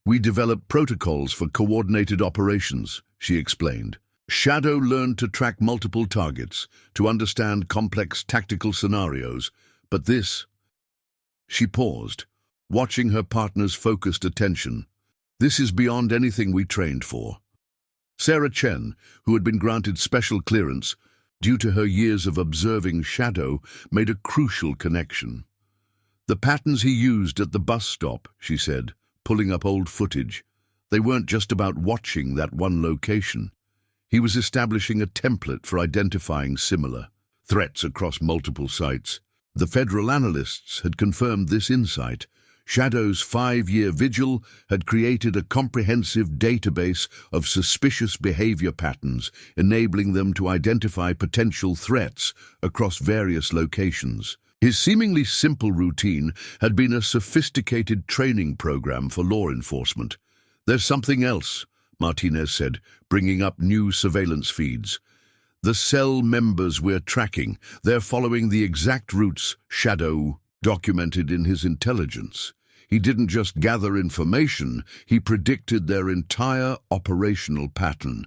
"We developed protocols for coordinated operations," she explained. "Shadow learned to track multiple targets, to understand complex tactical scenarios, but this—" She paused, watching her partner's focused attention. "This is beyond anything we trained for." Sarah Chen, who had been granted special clearance due to her years of observing Shadow, made a crucial connection. "The patterns he used at the bus stop," she said, pulling up old footage. "They weren't just about watching that one location. He was establishing a template for identifying similar threats across multiple sites. The federal analysts had confirmed this insight. Shadow's 5-year vigil had created a comprehensive database of suspicious behavior patterns, enabling them to identify potential threats across various locations. His seemingly simple routine had been a sophisticated training program for law enforcement. "There's something else," Martinez said, bringing up new surveillance feeds. "The cell members we're tracking, they're following the exact routes Shadow documented in his intelligence. He didn't just gather information, he predicted their entire operational pattern."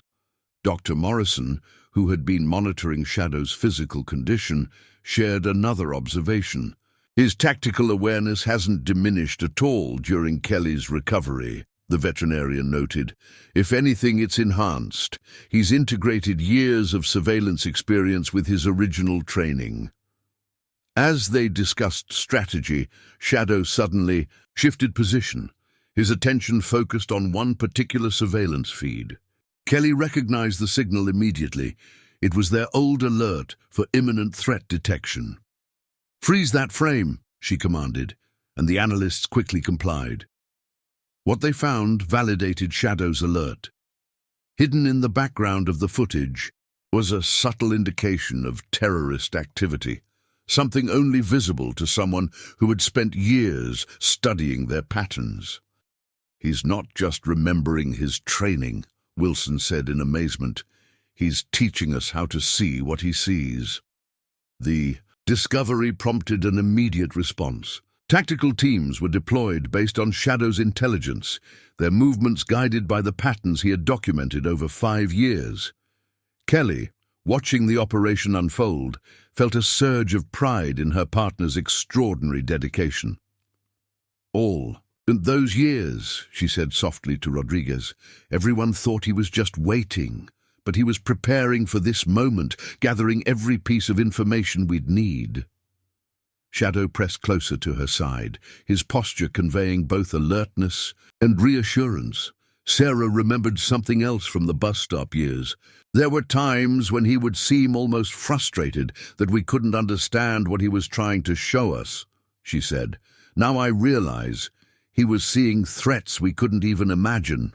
Dr. Morrison, who had been monitoring Shadow's physical condition, shared another observation. "His tactical awareness hasn't diminished at all during Kelly's recovery," the veterinarian noted. "If anything, it's enhanced. He's integrated years of surveillance experience with his original training." As they discussed strategy, Shadow suddenly shifted position, his attention focused on one particular surveillance feed. Kelly recognized the signal immediately. It was their old alert for imminent threat detection. "Freeze that frame," she commanded, and the analysts quickly complied. What they found validated Shadow's alert. Hidden in the background of the footage was a subtle indication of terrorist activity, something only visible to someone who had spent years studying their patterns. "He's not just remembering his training," Wilson said in amazement. "He's teaching us how to see what he sees." The discovery prompted an immediate response. Tactical teams were deployed based on Shadow's intelligence, their movements guided by the patterns he had documented over 5 years. Kelly, watching the operation unfold, felt a surge of pride in her partner's extraordinary dedication. "All those years," she said softly to Rodriguez, "everyone thought he was just waiting, but he was preparing for this moment, gathering every piece of information we'd need." Shadow pressed closer to her side, his posture conveying both alertness and reassurance. Sarah remembered something else from the bus stop years. "There were times when he would seem almost frustrated that we couldn't understand what he was trying to show us," she said. "Now I realize he was seeing threats we couldn't even imagine."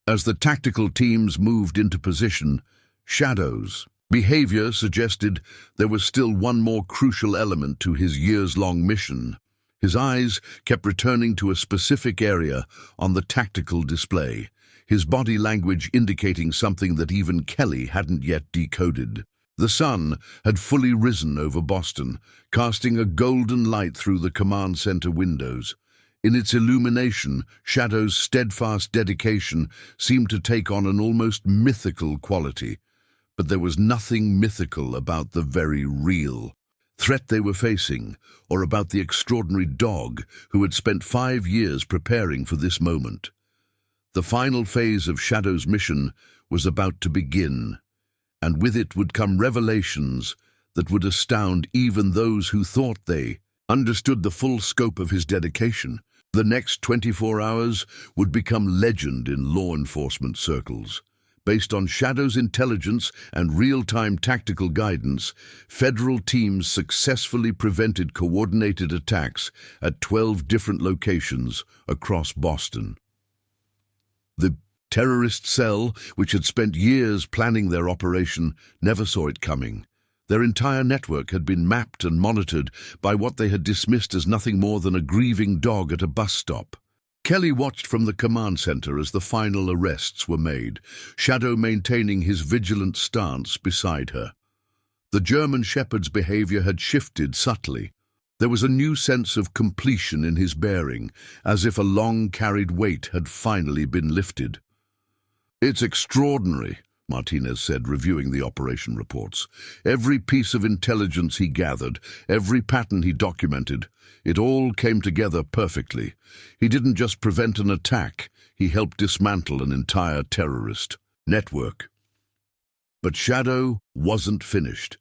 As the tactical teams moved into position, Shadow's Behavior suggested there was still one more crucial element to his years-long mission. His eyes kept returning to a specific area on the tactical display, his body language indicating something that even Kelly hadn't yet decoded. The sun had fully risen over Boston, casting a golden light through the command center windows. In its illumination, Shadow's steadfast dedication seemed to take on an almost mythical quality. But there was nothing mythical about the very real threat they were facing, or about the extraordinary dog who had spent 5 years preparing for this moment. The final phase of Shadow's mission was about to begin, and with it would come revelations that would astound even those who thought they understood the full scope of his dedication. The next 24 hours would become legend in law enforcement circles. Based on Shadow's intelligence and real-time tactical guidance, federal teams successfully prevented coordinated attacks at 12 different locations across Boston. The terrorist cell, which had spent years planning their operation, never saw it coming. Their entire network had been mapped and monitored by what they had dismissed as nothing more than a grieving dog at a bus stop. Kelly watched from the command center as the final arrests were made, Shadow maintaining his vigilant stance beside her. The German shepherd's behavior had shifted subtly. There was a new sense of completion in his bearing, as if a long-carried weight had finally been lifted. "It's extraordinary," Martinez said, reviewing the operation reports. "Every piece of intelligence he gathered, every pattern he documented, it all came together perfectly. He didn't just prevent an attack, he helped dismantle an entire terrorist network." But Shadow wasn't finished.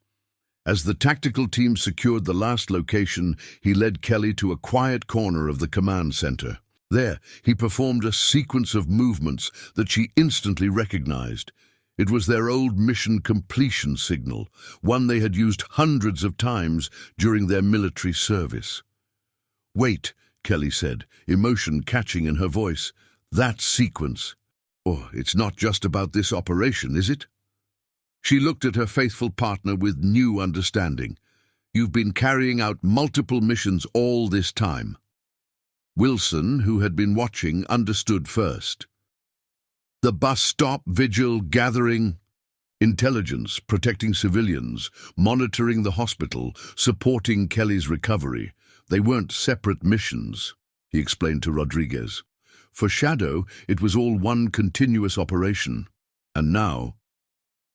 As the tactical team secured the last location, he led Kelly to a quiet corner of the command center. There, he performed a sequence of movements that she instantly recognized. It was their old mission completion signal, one they had used hundreds of times during their military service. "Wait," Kelly said, emotion catching in her voice. "That sequence. Oh, it's not just about this operation, is it?" She looked at her faithful partner with new understanding. "You've been carrying out multiple missions all this time." Wilson, who had been watching, understood first. "The bus stop, vigil, gathering, intelligence, protecting civilians, monitoring the hospital, supporting Kelly's recovery. They weren't separate missions," he explained to Rodriguez. For Shadow, it was all one continuous operation. And now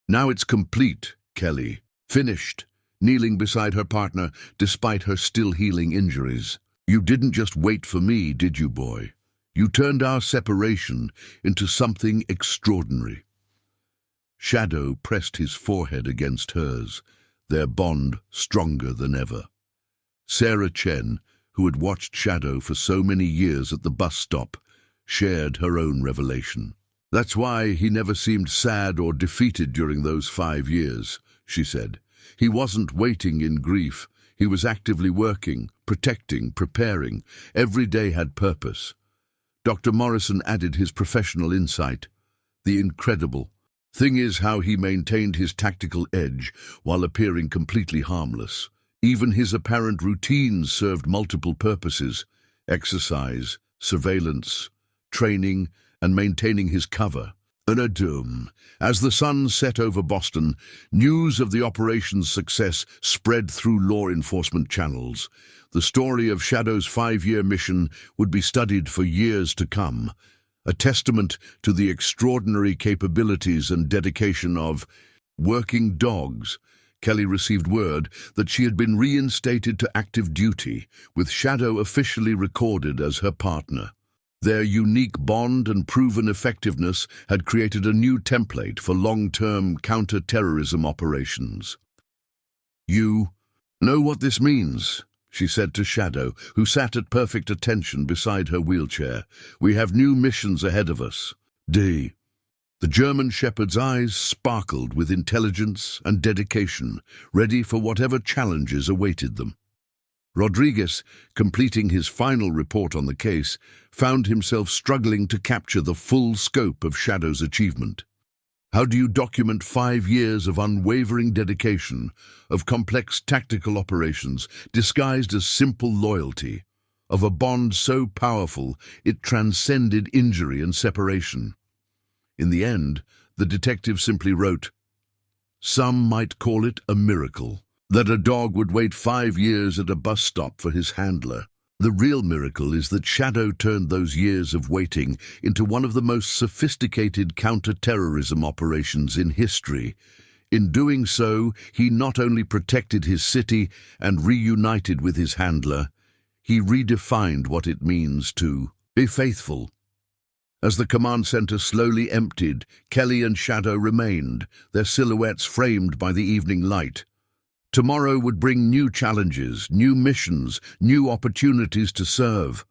it's complete, Kelly. Finished, kneeling beside her partner despite her still healing injuries. "You didn't just wait for me, did you, boy? You turned our separation into something extraordinary." Shadow pressed his forehead against hers, their bond stronger than ever. Sarah Chen, who had watched Shadow for so many years at the bus stop, shared her own revelation. "That's why he never seemed sad or defeated during those 5 years," she said. "He wasn't waiting in grief. He was actively working, protecting, preparing. Every day had purpose." Dr. Morrison added his professional insight. "The incredible thing is how he maintained his tactical edge while appearing completely harmless. Even his apparent routines served multiple purposes: exercise, surveillance, training, and maintaining his cover." As the sun set over Boston, news of the operation's success spread through law enforcement channels. The story of Shadow's 5-year mission would be studied for years to come, a testament to the extraordinary capabilities and dedication of working dogs. Kelly received word that she had been reinstated to active duty, with Shadow officially recorded as her partner. Their unique bond and proven effectiveness had created a new template for long-term counter-terrorism operations. "You know what this means," she said to Shadow, who sat at perfect attention beside her wheelchair. "We have new missions ahead of us." The German shepherd's eyes sparkled with intelligence and dedication, ready for whatever challenges awaited them. Rodriguez, completing his final report on the case, found himself struggling to capture the full scope of Shadow's achievement. How do you document 5 years of unwavering dedication, of complex tactical operations disguised as simple loyalty, of a bond so powerful it transcended injury and separation? In the end, the detective simply wrote, "Some might call it a miracle, that a dog would wait 5 years at a bus stop for his handler. The real miracle is that Shadow turned those years of waiting into one of the most sophisticated counter-terrorism operations in history. In doing so, he not only protected his city and reunited with his handler, he redefined what it means to be faithful." As the command center slowly emptied, Kelly and Shadow remained, their silhouettes framed by the evening light. Tomorrow would bring new challenges, new missions, new opportunities to serve.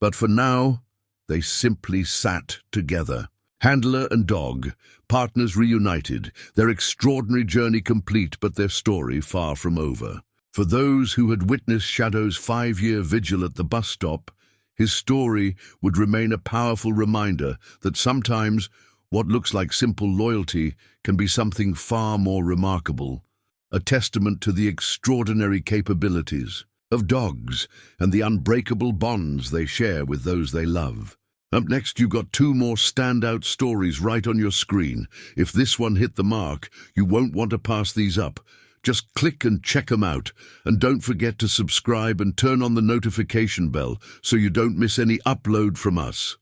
But for now, they simply sat together. Handler and dog, partners reunited, their extraordinary journey complete, but their story far from over. For those who had witnessed Shadow's 5-year vigil at the bus stop, his story would remain a powerful reminder that sometimes what looks like simple loyalty can be something far more remarkable. A testament to the extraordinary capabilities of dogs and the unbreakable bonds they share with those they love. Up next, you got 2 more standout stories right on your screen. If this one hit the mark, you won't want to pass these up. Just click and check them out. And don't forget to subscribe and turn on the notification bell so you don't miss any upload from us.